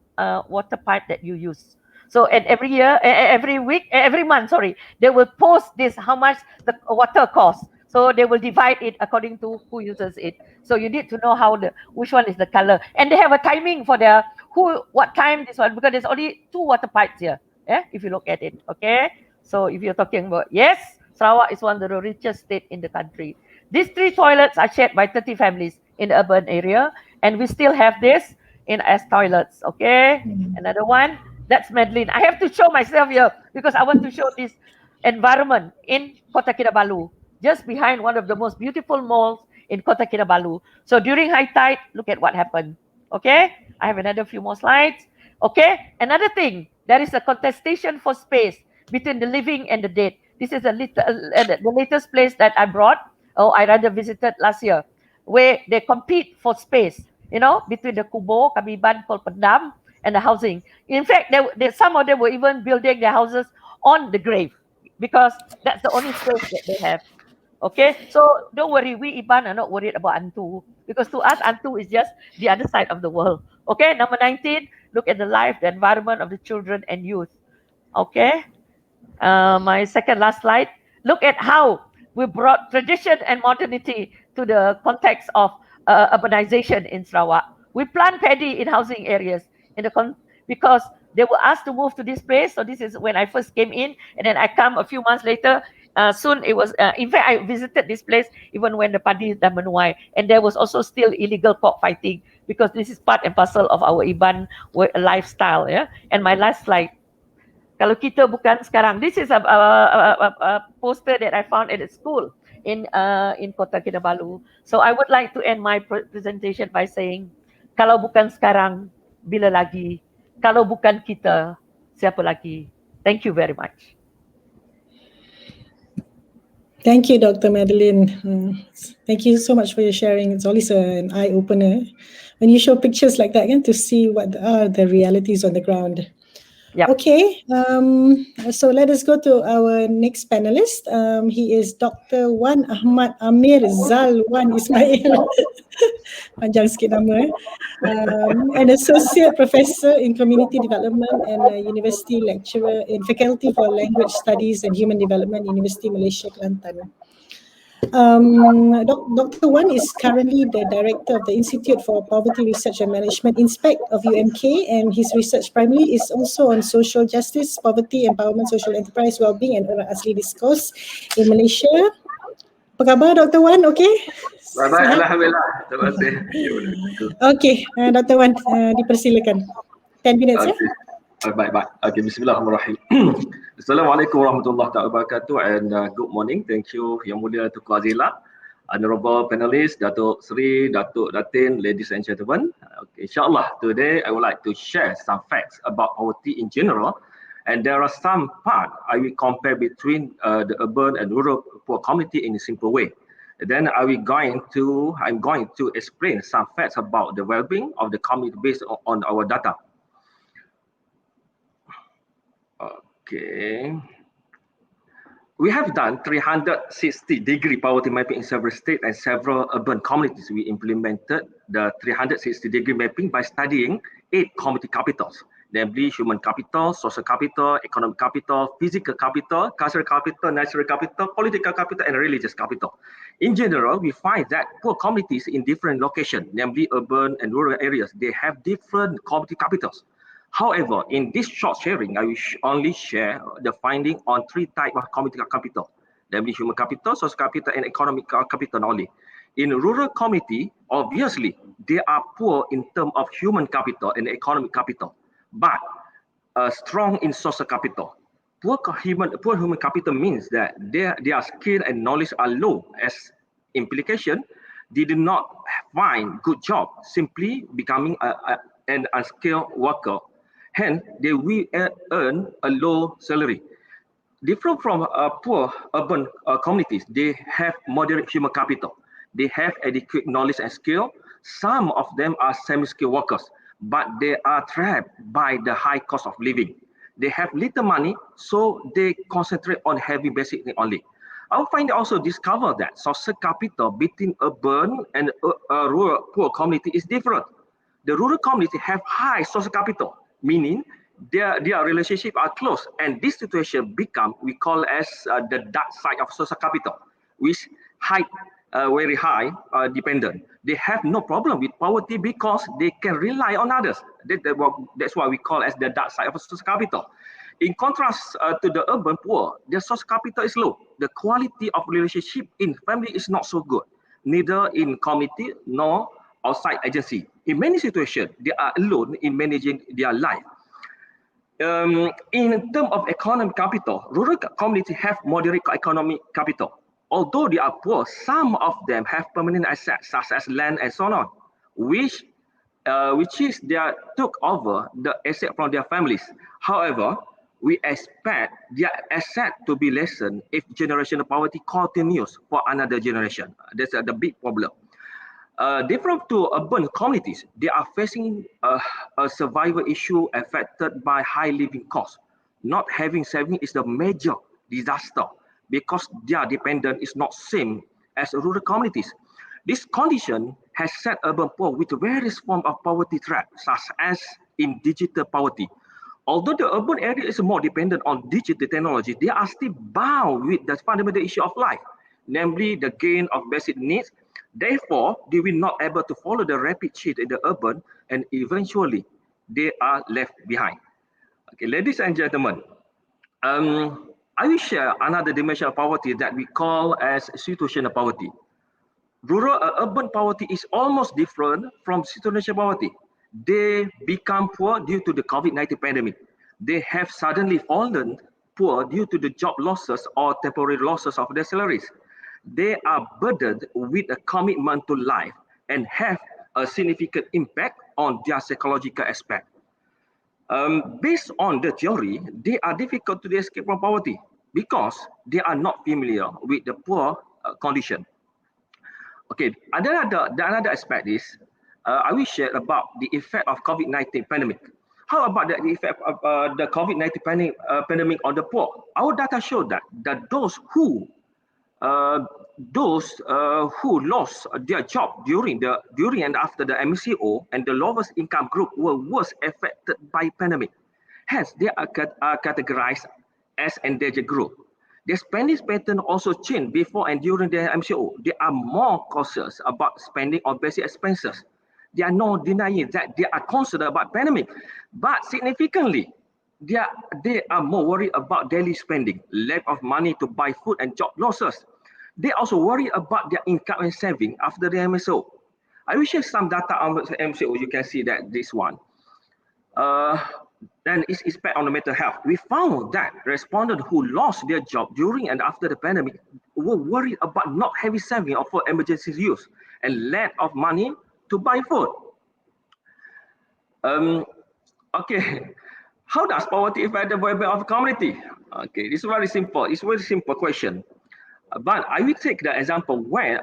water pipe that you use. So and every year, every month, they will post this how much the water costs. So they will divide it according to who uses it. So you need to know which one is the color, and they have a timing for what time this one, because there's only 2 water pipes here. Yeah, if you look at it. Okay, so if you're talking about, yes, Sarawak is one of the richest state in the country. These 3 toilets are shared by 30 families in the urban area, and we still have this as toilets. Okay, another one. That's Madeline. I have to show myself here because I want to show this environment in Kota Kinabalu, just behind one of the most beautiful malls in Kota Kinabalu. So during high tide, look at what happened. Okay, I have another few more slides. Okay, another thing, there is a contestation for space between the living and the dead. This is the latest place that I brought, I rather visited last year, where they compete for space, between the Kubo, Kabiban, Kolpendam, and the housing. In fact, some of them were even building their houses on the grave because that's the only space that they have. Okay, so don't worry, we Iban are not worried about Antu, because to us, Antu is just the other side of the world. Okay, number 19, look at the life, the environment of the children and youth. Okay, my second last slide. Look at how we brought tradition and modernity to the context of urbanization in Sarawak. We plant paddy in housing areas because they were asked to move to this place. So this is when I first came in, and then I come a few months later. Soon it was, in fact, I visited this place even when the padi dah menuai, and there was also still illegal cockfighting because this is part and parcel of our Iban lifestyle. Yeah, and my last slide. Kalau kita bukan sekarang, this is a poster that I found at a school in Kota Kinabalu. So I would like to end my presentation by saying, kalau bukan sekarang, bila lagi? Kalau bukan kita, siapa lagi? Thank you very much. Thank you, Dr. Madeline. Thank you so much for your sharing. It's always an eye-opener when you show pictures like that, to see what are the realities on the ground. Yep. Okay, so let us go to our next panelist. He is Dr. Wan Ahmad Amir Zal Wan Ismail. Panjang sikit nama. An associate professor in community development and a university lecturer in Faculty for Language Studies and Human Development, University Malaysia, Kelantan. Dr. Wan is currently the director of the Institute for Poverty Research and Management, INSPEC of UMK, and his research primarily is also on social justice, poverty, empowerment, social enterprise, well-being, and orang asli discourse in Malaysia. Apa khabar, Dr. Wan? Okay? Baik, alhamdulillah. Terima kasih. Okay, Dr. Wan, dipersilakan. 10 minutes ya. Baik. Okay, bismillahirrahmanirrahim. Assalamualaikum warahmatullahi wabarakatuh and good morning. Thank you Yang Mulia Tunku Azila, honorable panelists, Datuk Sri, Datuk Datin, ladies and gentlemen. Okay, inshallah, today I would like to share some facts about poverty in general, and there are some part I will compare between the urban and rural poor community in a simple way. Then I'm going to explain some facts about the well-being of the community based on our data. Okay. We have done 360-degree poverty mapping in several states and several urban communities. We implemented the 360-degree mapping by studying 8 community capitals, namely human capital, social capital, economic capital, physical capital, cultural capital, natural capital, political capital, and religious capital. In general, we find that poor communities in different locations, namely urban and rural areas, they have different community capitals. However, in this short sharing, I will only share the finding on 3 types of community capital, namely human capital, social capital, and economic capital only. In rural community, obviously, they are poor in terms of human capital and economic capital, but strong in social capital. Poor human capital means that their skill and knowledge are low. As implication, they do not find good job, simply becoming an unskilled worker. Hence, they will earn a low salary. Different from poor urban communities, they have moderate human capital. They have adequate knowledge and skill. Some of them are semi-skilled workers, but they are trapped by the high cost of living. They have little money, so they concentrate on having basic need only. Our finding also discover that social capital between urban and rural poor community is different. The rural community have high social capital, meaning their relationship are close, and this situation become we call as the dark side of social capital, which very high dependent. They have no problem with poverty because they can rely on others. That's why we call as the dark side of social capital. In contrast to the urban poor, their social capital is low. The quality of relationship in family is not so good, neither in community nor outside agency. In many situations, they are alone in managing their life. In terms of economic capital, rural community have moderate economic capital. Although they are poor, some of them have permanent assets such as land and so on, which is they took over the asset from their families. However, we expect their asset to be lessened if generational poverty continues for another generation. That's the big problem. Different to urban communities, they are facing a survival issue affected by high living costs. Not having saving is the major disaster because their dependence is not same as rural communities. This condition has set urban poor with various forms of poverty trap, such as in digital poverty. Although the urban area is more dependent on digital technology, they are still bound with the fundamental issue of life, namely the gain of basic needs. Therefore, they will not able to follow the rapid change in the urban, and eventually they are left behind. Okay, ladies and gentlemen, I will share another dimension of poverty that we call as situational poverty. Rural urban poverty is almost different from situational poverty. They become poor due to the COVID-19 pandemic. They have suddenly fallen poor due to the job losses or temporary losses of their salaries. They are burdened with a commitment to life and have a significant impact on their psychological aspect. Based on the theory, they are difficult to escape from poverty because they are not familiar with the poor condition. Okay, another aspect is I will share about the effect of COVID-19 pandemic. How about the effect of the COVID-19 pandemic on the poor? Our data show that those who lost their job during and after the MCO and the lowest income group were worse affected by pandemic. Hence, they are categorized as endangered group. Their spending pattern also changed before and during the MCO. They are more cautious about spending on basic expenses. They are not denying that they are concerned about pandemic, but significantly, they are more worried about daily spending, lack of money to buy food and job losses. They also worry about their income and saving after the MSO. I will share some data on the MCO. You can see that this one. And its impact on the mental health. We found that respondents who lost their job during and after the pandemic were worried about not having saving for emergency use and lack of money to buy food. Okay, how does poverty affect the well-being of the community? Okay, this is very simple. It's a very simple question. But I will take the example when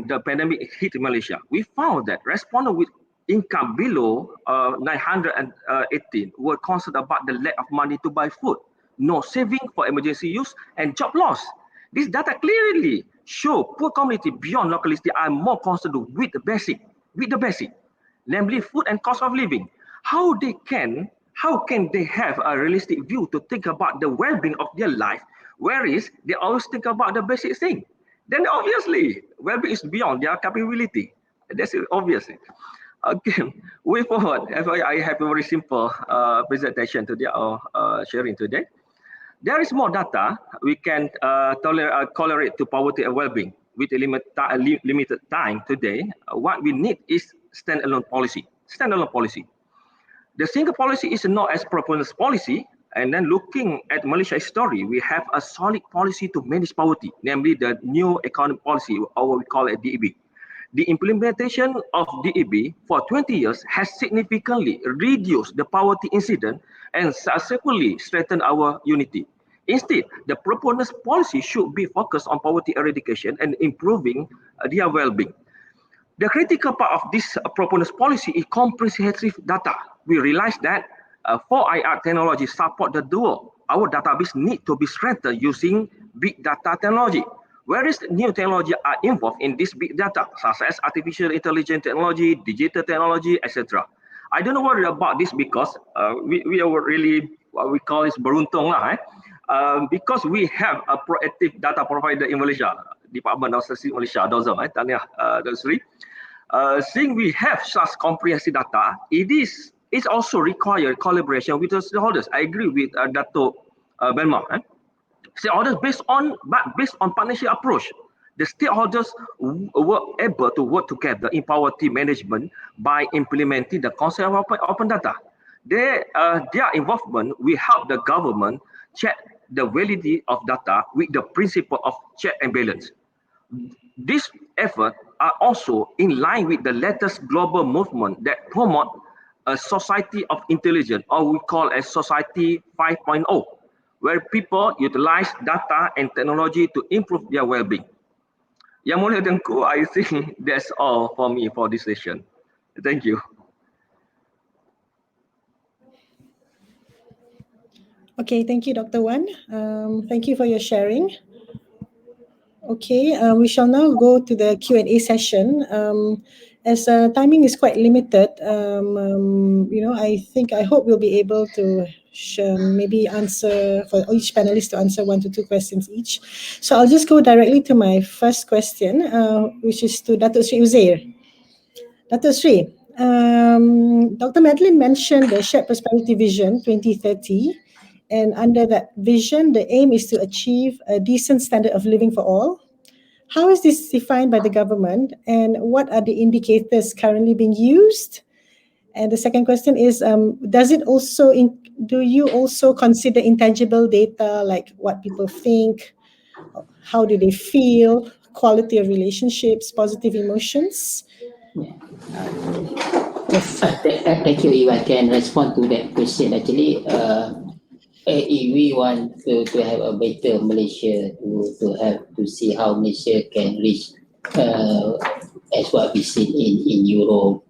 the pandemic hit Malaysia. We found that respondents with income below 918 were concerned about the lack of money to buy food, no saving for emergency use, and job loss. This data clearly show poor community beyond locality are more concerned with the basic, namely food and cost of living. How can they have a realistic view to think about the well-being of their life, whereas they always think about the basic thing? Then obviously, well-being is beyond their capability. That's obvious. Okay, way forward. I have a very simple presentation today or sharing today. There is more data we can correlate to poverty and well-being. With a limited time today, what we need is standalone policy. The single policy is not as proposed policy. And then looking at Malaysia's story, we have a solid policy to manage poverty, namely the new economic policy, or what we call it DEB. The implementation of DEB for 20 years has significantly reduced the poverty incident and subsequently strengthened our unity. Instead, the proposed policy should be focused on poverty eradication and improving their well-being. The critical part of this proposed policy is comprehensive data. We realize that for IR technology support the dual, our database need to be strengthened using big data technology. Whereas new technology are involved in this big data, such as artificial intelligence technology, digital technology, etc. I don't worry about this because we are really what we call is beruntung lah, because we have a proactive data provider in Malaysia, Department of Statistics Malaysia, Dozam, Tahniah, Sri. Since we have such comprehensive data, it's also required collaboration with the stakeholders. I agree with Dato' Belma. Stakeholders based on partnership approach. The stakeholders were able to work together in poverty management by implementing the concept of open data. Their involvement will help the government check the validity of data with the principle of check and balance. These efforts are also in line with the latest global movement that promote a society of intelligence, or we call as society 5.0. Where people utilize data and technology to improve their well-being. Yang Mulia Tengku, I think that's all for me for this session. Thank you. Okay, thank you, Dr. Wan. Thank you for your sharing. Okay, we shall now go to the Q&A session. As timing is quite limited, I hope we'll be able to maybe answer for each panelist to answer 1 to 2 questions each. So I'll just go directly to my first question, which is to Dato' Sri Uzair. Dato' Sri, Dr. Madeline mentioned the Shared Prosperity Vision 2030, and under that vision, the aim is to achieve a decent standard of living for all. How is this defined by the government, and what are the indicators currently being used? And the second question is, do you also consider intangible data like what people think, how do they feel, quality of relationships, positive emotions? Yes. Thank you. If I can respond to that question, actually, if we want to have a better Malaysia, to see how Malaysia can reach as what we see in Europe,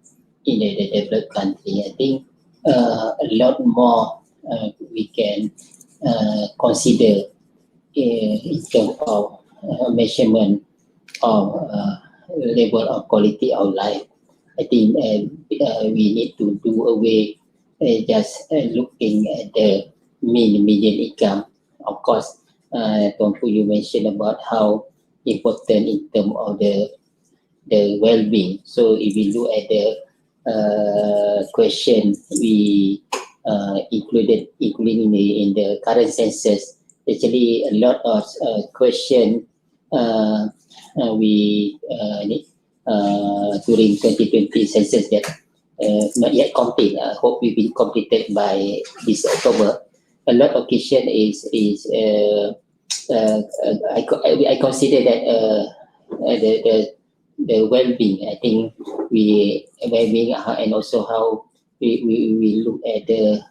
in the developed country, I think a lot more we can consider in terms of measurement of level of quality of life. I think we need to do away just looking at the median income. Of course, Tuanku, you mentioned about how important in terms of the well-being. So if we look at the question we including in the current census, actually a lot of question we need during 2020 census that not yet complete. I hope will be completed by this October. A lot of question is I consider that the well-being. I think we well-being and also how we look at the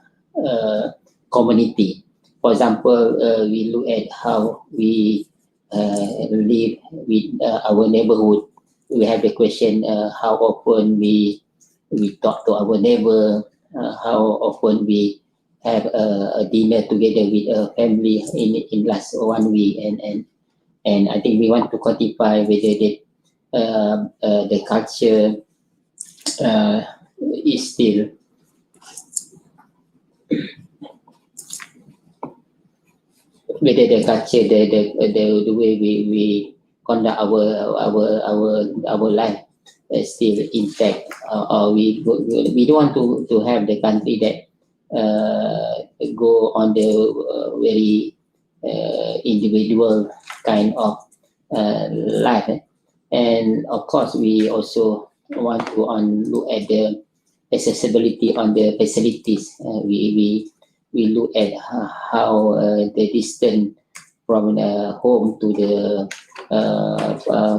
community. For example, we look at how we live with our neighborhood. We have the question how often we talk to our neighbor, how often we have a dinner together with a family in last 1 week, and I think we want to quantify whether the culture is still whether the culture, the way we conduct our life is still intact, or we don't want to have the country that go on the very individual kind of life. And of course, we also want to look at the accessibility on the facilities. We look at how the distance from the home to the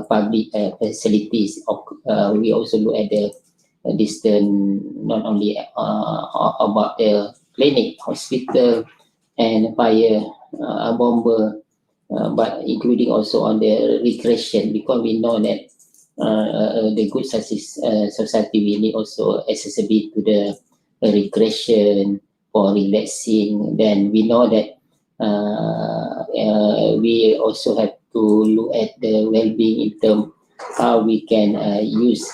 public facilities. We also look at the distance not only about the clinic, hospital, and fire bomber, but including also on the recreation, because we know that the good society, we need also accessibility to the recreation for relaxing. Then we know that we also have to look at the well-being in terms how we can use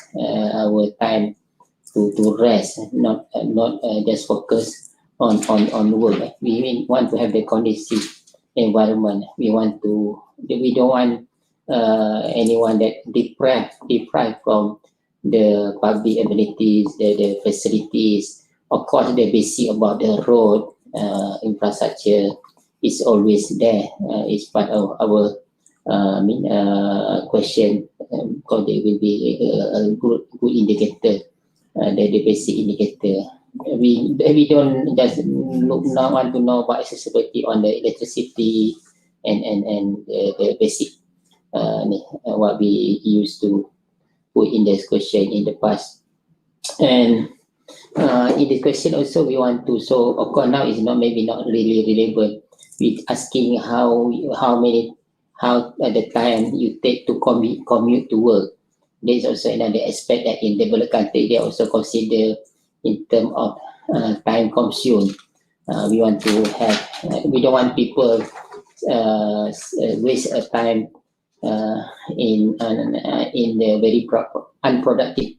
our time to rest, not just focus on work. We want to have the conducive environment. We don't want anyone that deprived from the public amenities, the facilities. Of course, the basic about the road infrastructure is always there. It's part of our question, because they will be a good indicator, the basic indicator. We don't just want to know about accessibility on the electricity and the basic what we used to put in this question in the past. And in this question also we want to, so of course now is maybe not really relevant with asking how the time you take to commute to work. There is also another aspect that in developed country they also consider in terms of time consumed. We want to have, we don't want people waste time in the very unproductive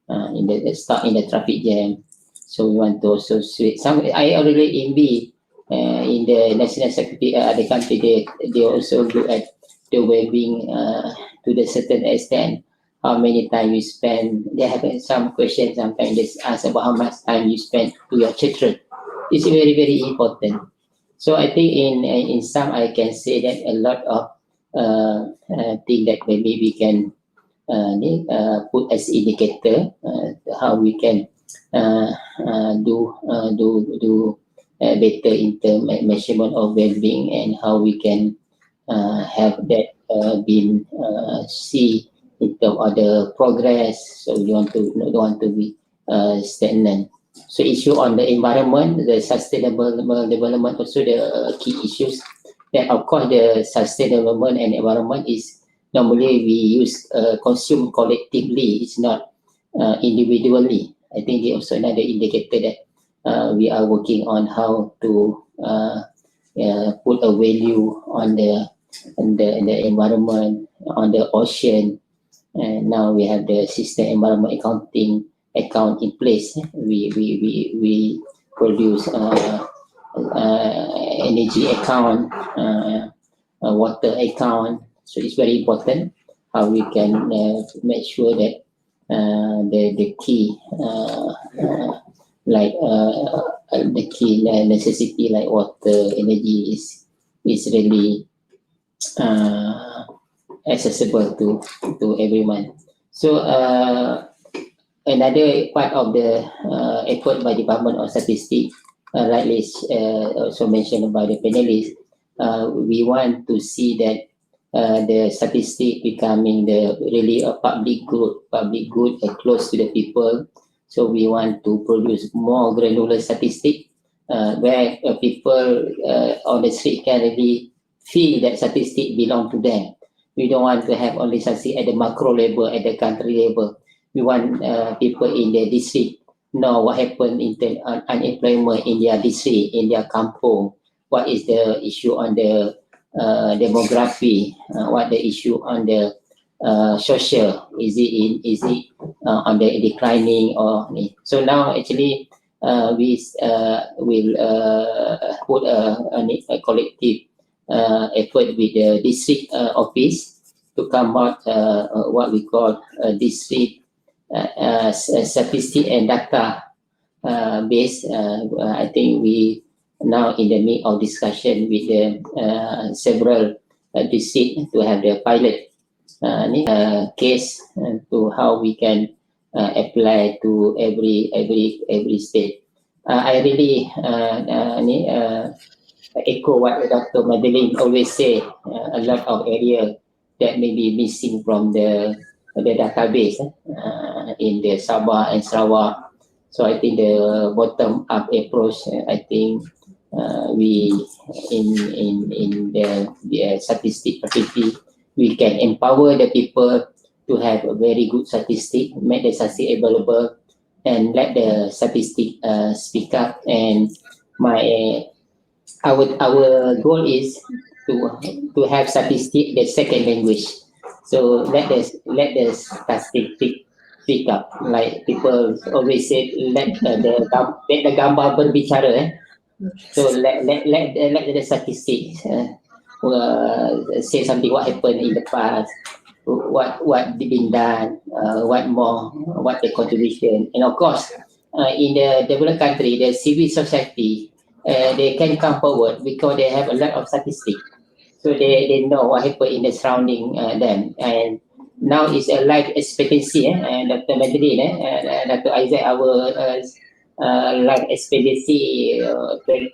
in the traffic jam. So we want to also switch. I already envy in the national security other country, they also look at the well-being to the certain extent. How many time you spend? They have some questions sometimes they ask about how much time you spend to your children. It's very, very important. So I think in some I can say that a lot of things that maybe we can put as indicator how we can do better in terms of measurement of well-being, and how we can have that been see in terms of the progress. So we don't want to be stagnant. So issue on the environment, the sustainable development, also the key issues. That of course the sustainable and environment is normally we use consume collectively. It's not individually. I think they also another indicator that we are working on how to put a value on the environment, on the ocean, and now we have the system environment accounting account in place. We produce energy account, water account. So it's very important how we can make sure that the key the key necessity like water, energy is really accessible to everyone. So another part of the effort by Department of Statistics, rightly also mentioned by the panelists, we want to see that the statistic becoming really a public good close to the people. So we want to produce more granular statistic where people on the street can really feel that statistic belong to them. We don't want to have only statistic at the macro level, at the country level. We want people in the district know what happened in the unemployment in their district, in their kampung, what is the issue on the demography, what the issue on the social, is it on the declining or so now actually we will put a collective effort with the district office to come out what we call district statistic and data base. I think we now in the midst of discussion with the several districts to have the pilot case to how we can apply to every state. I really echo what Dr. Madeline always say. A lot of area that may be missing from the database in the Sabah and Sarawak. So I think the bottom up approach. I think we in the statistic facility we can empower the people to have a very good statistic, make the statistic available, and let the statistic speak up. And our goal is to have statistic the second language. So let the statistic speak up. Like people always say, let the gambar berbicara. So let the statistics say something what happened in the past, what been done, what the contribution, and of course in the developed country, the civil society they can come forward because they have a lot of statistics, so they know what happened in the surrounding them. And now is a life expectancy, and Dr. Madeline, Dr. Isaac, our life expectancy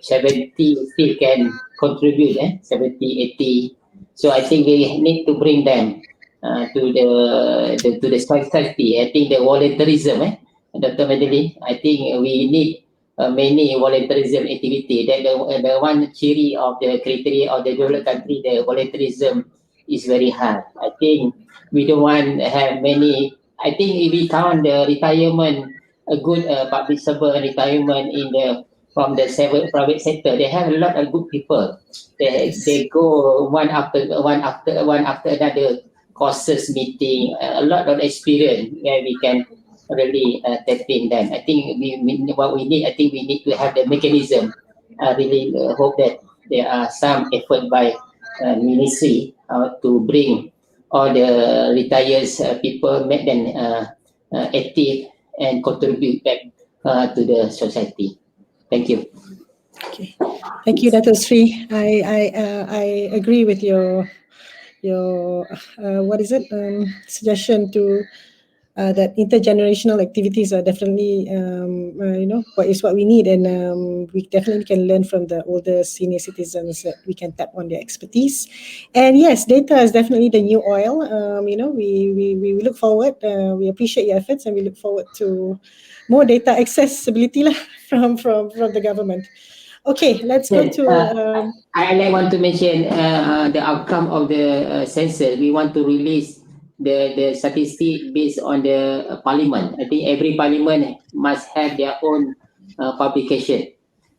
70 still can contribute, 70, 80. So I think we need to bring them to the society. I think the voluntarism, Dr. Madeline, I think we need many voluntarism activity. That the one theory of the criteria of the developed country, the voluntarism is very hard. I think we don't want to have many. I think if we count the retirement, a good public servant retirement from the private sector, they have a lot of good people. They go one after another courses meeting, a lot of experience where we can really tap in them. I think what we need, I think we need to have the mechanism. I really hope that there are some effort by ministry to bring all the retired people, make them active and contribute back to the society. Thank you. Okay, thank you, Dr. Sri. I agree with your what is it suggestion to that intergenerational activities are definitely what we need, and we definitely can learn from the older senior citizens that we can tap on their expertise. And yes, data is definitely the new oil. We look forward. We appreciate your efforts, and we look forward to more data accessibility from the government. Okay, let's go to. I want to mention the outcome of the census. We want to release the statistic based on the parliament. I think every parliament must have their own publication.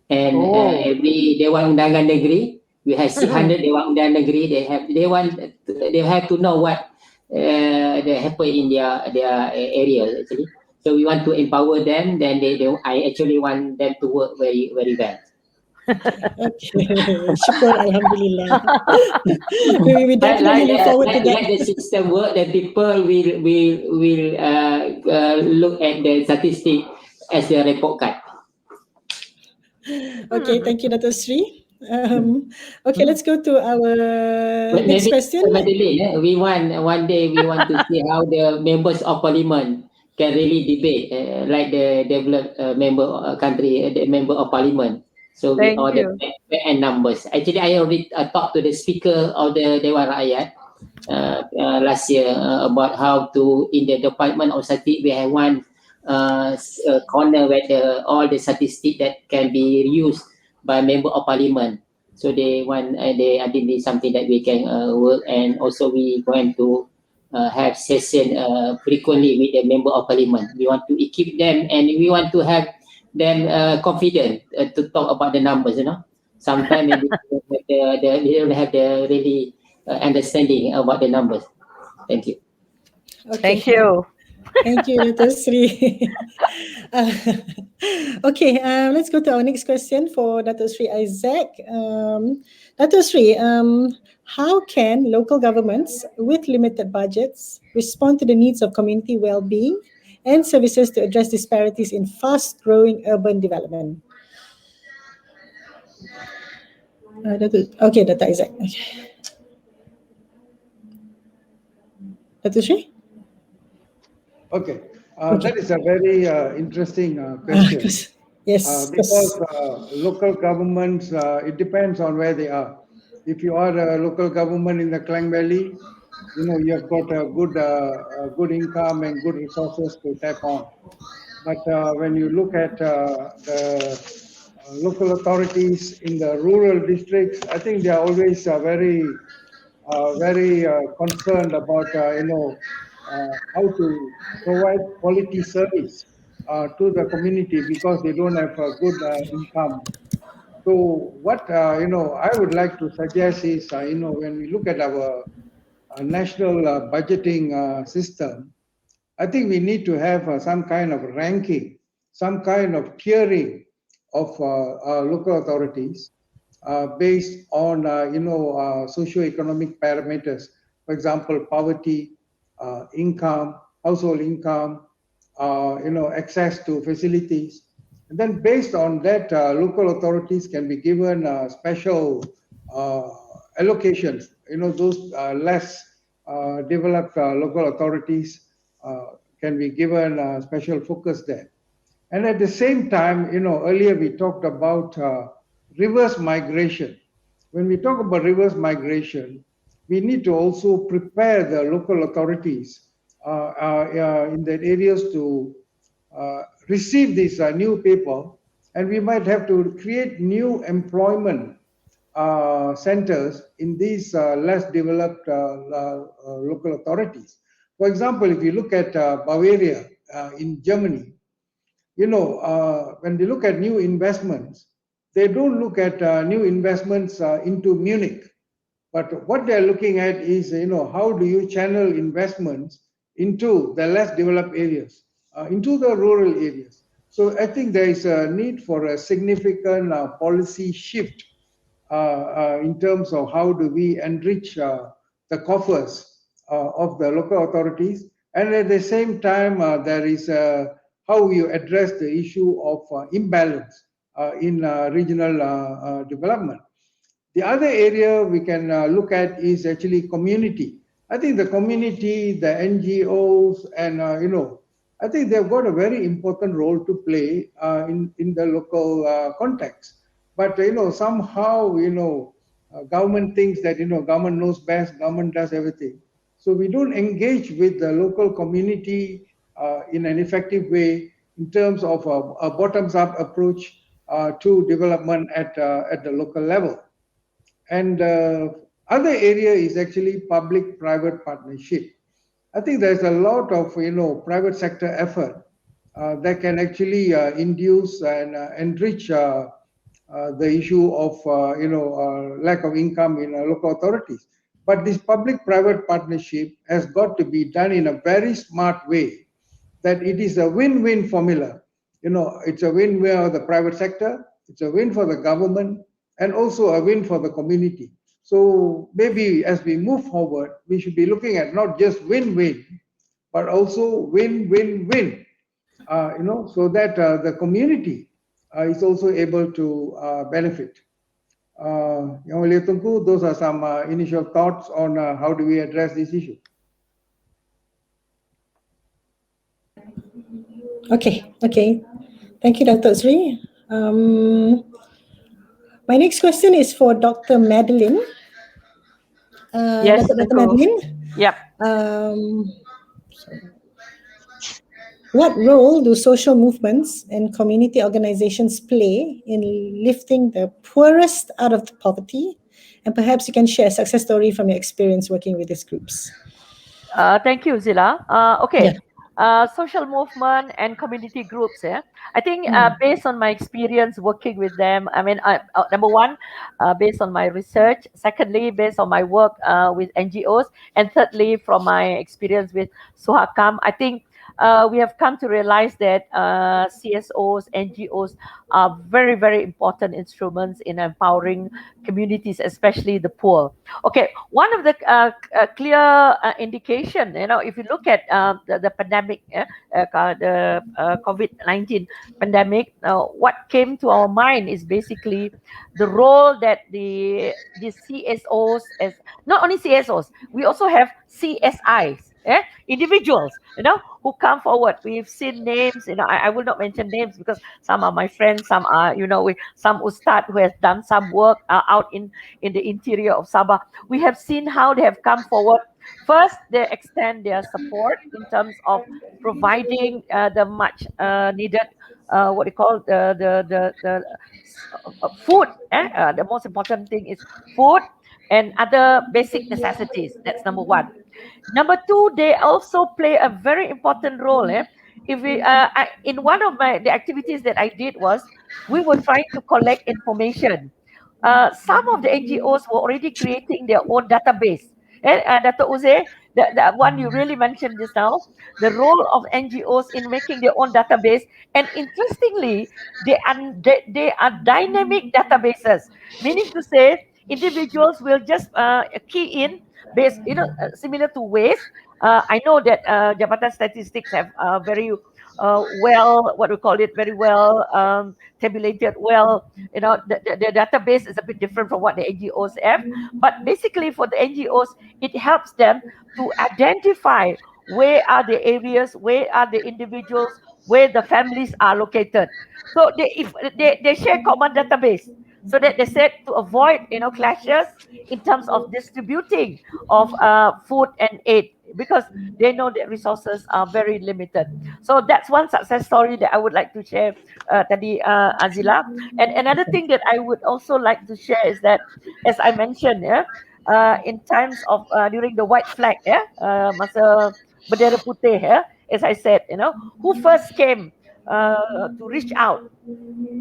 And Oh. every Dewan Undangan Negeri, we have 600 Dewan Undangan Negeri. They have to know what they happen in their area actually. So we want to empower them. Then I actually want them to work very very well. Okay, syukur, alhamdulillah. we definitely look forward to that. Like the system work, that people will look at the statistic as a report card. Okay, thank you, Dr. Sri. Okay, let's go to our next question. Madeline, we want one day we want to see how the members of parliament can really debate like the developed member country, the member of parliament. So with Thank all you. the and numbers. Actually, I already talked to the speaker of the Dewan Rakyat last year about how to in the department of statistics we have one corner where all the statistics that can be used by member of parliament. So they want they I think it's something that we can work, and also we going to have session frequently with the member of parliament. We want to equip them, and we want to have them confident to talk about the numbers. You know, sometimes maybe they don't have the really understanding about the numbers. Thank you. Okay. Thank you. Thank you, Dr. Sri. Okay, let's go to our next question for Dr. Sri Isaac. Dr. Sri, how can local governments with limited budgets respond to the needs of community well-being and services to address disparities in fast-growing urban development? Okay, Dr. Isaac. Okay. Dr. Sri? Okay, that is a very interesting question. Yes. Because local governments, it depends on where they are. If you are a local government in the Klang Valley, you know, you have got a good income and good resources to tap on. But when you look at the local authorities in the rural districts, I think they are always very concerned about how to provide quality service to the community because they don't have a good income. So what I would like to suggest is when we look at our national budgeting system, I think we need to have some kind of ranking, some kind of tiering of local authorities based on socio-economic parameters. For example, poverty, income, household income, access to facilities. And then based on that, local authorities can be given special allocations. Those less developed local authorities can be given special focus there. And at the same time, earlier we talked about reverse migration. When we talk about reverse migration, we need to also prepare the local authorities in that areas to receive these new people, and we might have to create new employment centers in these less developed local authorities. For example, if you look at Bavaria in Germany, when they look at new investments, they don't look at new investments into Munich. But what they're looking at is, how do you channel investments into the less developed areas, into the rural areas. So I think there is a need for a significant policy shift in terms of how do we enrich the coffers of the local authorities. And at the same time, there is how you address the issue of imbalance in regional development. The other area we can look at is actually community. I think the community, the NGOs, and I think they've got a very important role to play in the local context. But somehow government thinks that government knows best, government does everything. So we don't engage with the local community in an effective way in terms of a bottoms-up approach to development at the local level. And other area is actually public-private partnership. I think there's a lot of private sector effort that can actually induce and enrich the issue of lack of income in local authorities. But this public-private partnership has got to be done in a very smart way, that it is a win-win formula. It's a win-win for the private sector, it's a win for the government, and also a win for the community. So maybe as we move forward, we should be looking at not just win-win, but also win-win-win, so that the community is also able to benefit. Yang Mulia Tunku, those are some initial thoughts on how do we address this issue. Okay. Thank you, Dr. Sri. My next question is for Dr. Madeline. Yes, Dr. Tunku. Madeline. Yep. What role do social movements and community organizations play in lifting the poorest out of poverty? And perhaps you can share a success story from your experience working with these groups. Thank you, Zila. Okay. Yeah. Social movement and community groups. I think based on my experience working with them, I mean, number one, based on my research. Secondly, based on my work with NGOs, and thirdly, from my experience with Suhakam, I think we have come to realize that CSOs, NGOs are very, very important instruments in empowering communities, especially the poor. Okay, one of the clear indication, if you look at the pandemic, the COVID-19 pandemic, what came to our mind is basically the role that the CSOs, as not only CSOs, we also have CSIs, individuals, who come forward. We've seen names, I will not mention names because some are my friends, some are, some Ustad who has done some work out in the interior of Sabah. We have seen how they have come forward. First, they extend their support in terms of providing the much needed, what you call the food. The most important thing is food and other basic necessities. That's number one. Number two, they also play a very important role. If we, in one of the activities that I did was, we were trying to collect information. Some of the NGOs were already creating their own database. Dr. Uze, the one you really mentioned just now, the role of NGOs in making their own database. And interestingly, they are dynamic databases, meaning to say individuals will just key in based, similar to waste. I know that Jabatan Statistics have very well, what we call it, very well tabulated. Well, the database is a bit different from what the NGOs have. But basically, for the NGOs, it helps them to identify where are the areas, where are the individuals, where the families are located. So they share common database, so that they said to avoid clashes in terms of distributing of food and aid, because they know that resources are very limited. So that's one success story that I would like to share, Tadi Azila. And another thing that I would also like to share is that, as I mentioned, in times of during the white flag, masa bendera putih, as I said, who first came to reach out?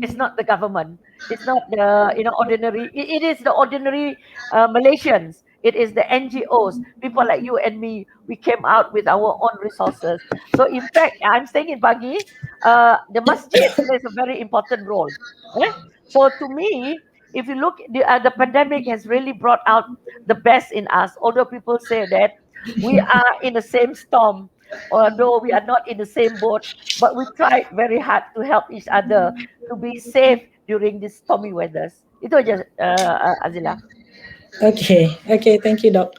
It's not the government. It's not the ordinary. It is the ordinary Malaysians. It is the NGOs, people like you and me. We came out with our own resources. So in fact, I'm staying in Pagi. The masjid plays a very important role. So to me, if you look, the pandemic has really brought out the best in us. Although people say that we are in the same storm, although we are not in the same boat, but we tried very hard to help each other to be safe during these stormy weathers. Itu aja, Azila. Okay, thank you, Doc.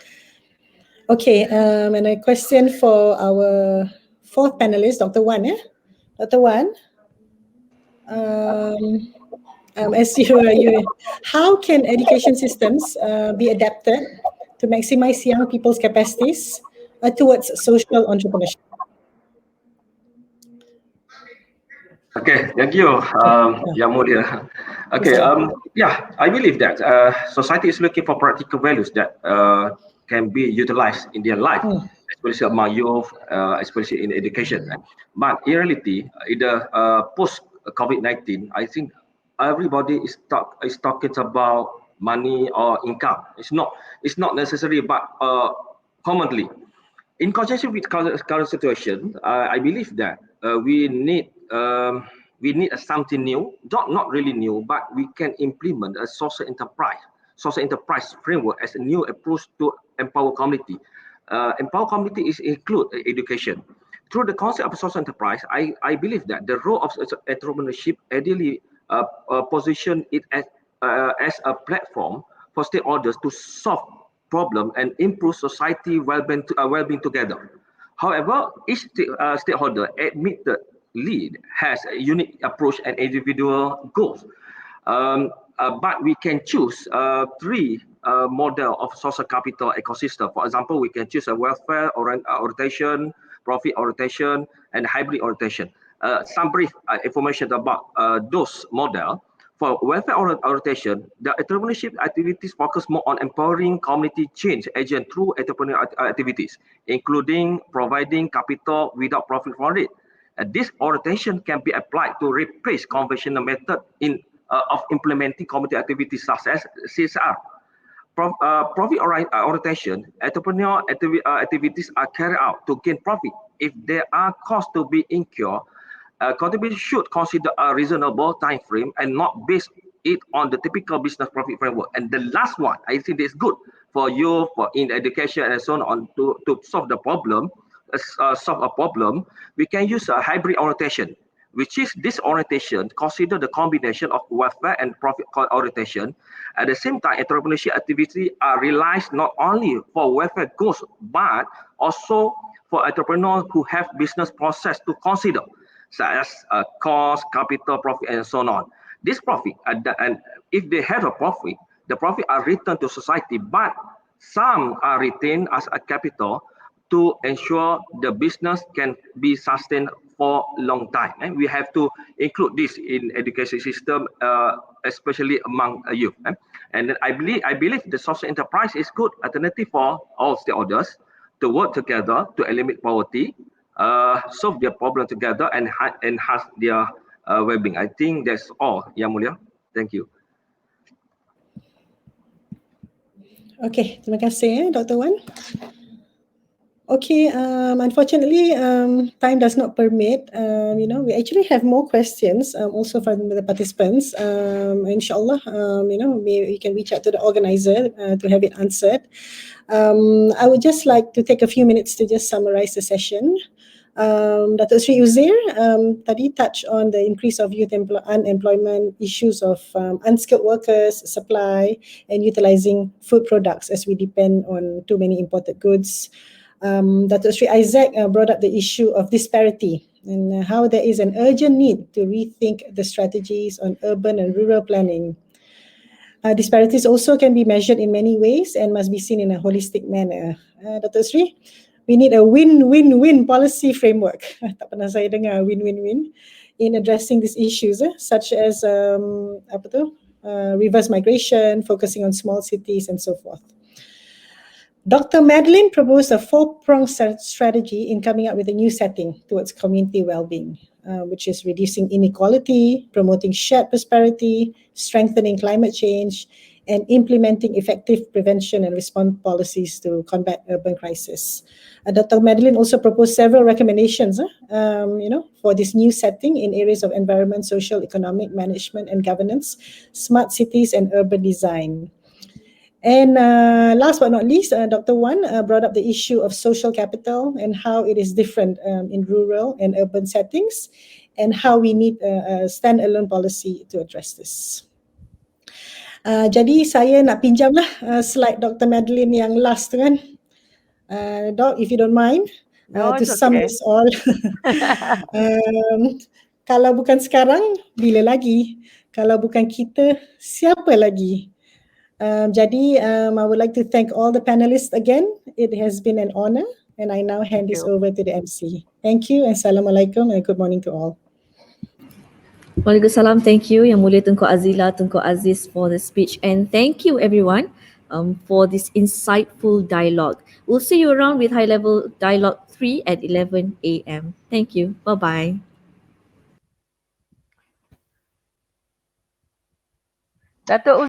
Okay, and a question for our fourth panelist, Dr. Wan. Dr. Wan, as you, how can education systems be adapted to maximize young people's capacities towards social entrepreneurship? Okay, thank you, Yang Mulia. Okay, I believe that society is looking for practical values that can be utilized in their life especially among youth, especially in education. But in reality, in the post COVID-19, I think everybody is talking about money or income. It's not necessary, but commonly. In conjunction with current situation, I believe that we need something new, not really new, but we can implement a social enterprise framework as a new approach to empower community. Empower community is include education. Through the concept of social enterprise, I believe that the role of entrepreneurship ideally position it as a platform for stakeholders to solve problem and improve society well-being together. However, each stakeholder admittedly has a unique approach and individual goals. But we can choose three model of social capital ecosystem. For example, we can choose a welfare orientation, profit orientation, and hybrid orientation. Some brief information about those model. For welfare orientation, the entrepreneurship activities focus more on empowering community change agent through entrepreneurial activities, including providing capital without profit for it. This orientation can be applied to replace conventional method of implementing community activities such as CSR. Profit orientation, entrepreneurial activities are carried out to gain profit. If there are costs to be incurred, contribution should consider a reasonable time frame and not base it on the typical business profit framework. And the last one, I think is good for you, for in education and so on, to solve the problem, we can use a hybrid orientation, which is this orientation consider the combination of welfare and profit orientation. At the same time, entrepreneurship activities are realized not only for welfare goals, but also for entrepreneurs who have business process to consider, such as cost, capital, profit, and so on. This profit, and if they have a profit, the profit are returned to society, but some are retained as a capital to ensure the business can be sustained for a long time. And we have to include this in education system, especially among youth. And then I believe the social enterprise is good alternative for all stakeholders to work together to eliminate poverty, solve their problem together, and enhance their well-being. I think that's all, Yang Mulia. Thank you. Okay, terima kasih, Dr. Wan. Okay, unfortunately, time does not permit. We actually have more questions also from the participants. Inshallah, we can reach out to the organizer to have it answered. I would just like to take a few minutes to just summarize the session. Dr. Sri Uzair tadi touched on the increase of youth unemployment, issues of unskilled workers, supply, and utilizing food products as we depend on too many imported goods. Dr. Sri Isaac brought up the issue of disparity and how there is an urgent need to rethink the strategies on urban and rural planning. Disparities also can be measured in many ways and must be seen in a holistic manner. Dr. Sri, we need a win-win-win policy framework. Tak pernah saya dengar win-win-win in addressing these issues, such as reverse migration, focusing on small cities, and so forth. Dr. Madeline proposed a four-pronged strategy in coming up with a new setting towards community well-being, which is reducing inequality, promoting shared prosperity, strengthening climate change, and implementing effective prevention and response policies to combat urban crisis. Dr. Madeline also proposed several recommendations, for this new setting in areas of environment, social, economic, management, and governance, smart cities, and urban design. And last but not least, Dr. Wan brought up the issue of social capital and how it is different in rural and urban settings, and how we need a standalone policy to address this. Jadi saya nak pinjamlah slide Dr. Madeline yang last tu kan. Doc, if you don't mind, to sum this all. Kalau bukan sekarang, bila lagi? Kalau bukan kita, siapa lagi? Jadi, I would like to thank all the panelists again. It has been an honor, and I now hand this over to the MC. Thank you, and Assalamualaikum, and good morning to all. Waalaikumsalam. Thank you, Yang Mulia Tunku Azila, Tunku Aziz, for the speech, and thank you everyone for this insightful dialogue. We'll see you around with High Level Dialogue 3 at 11 a.m. Thank you. Bye-bye. Dato'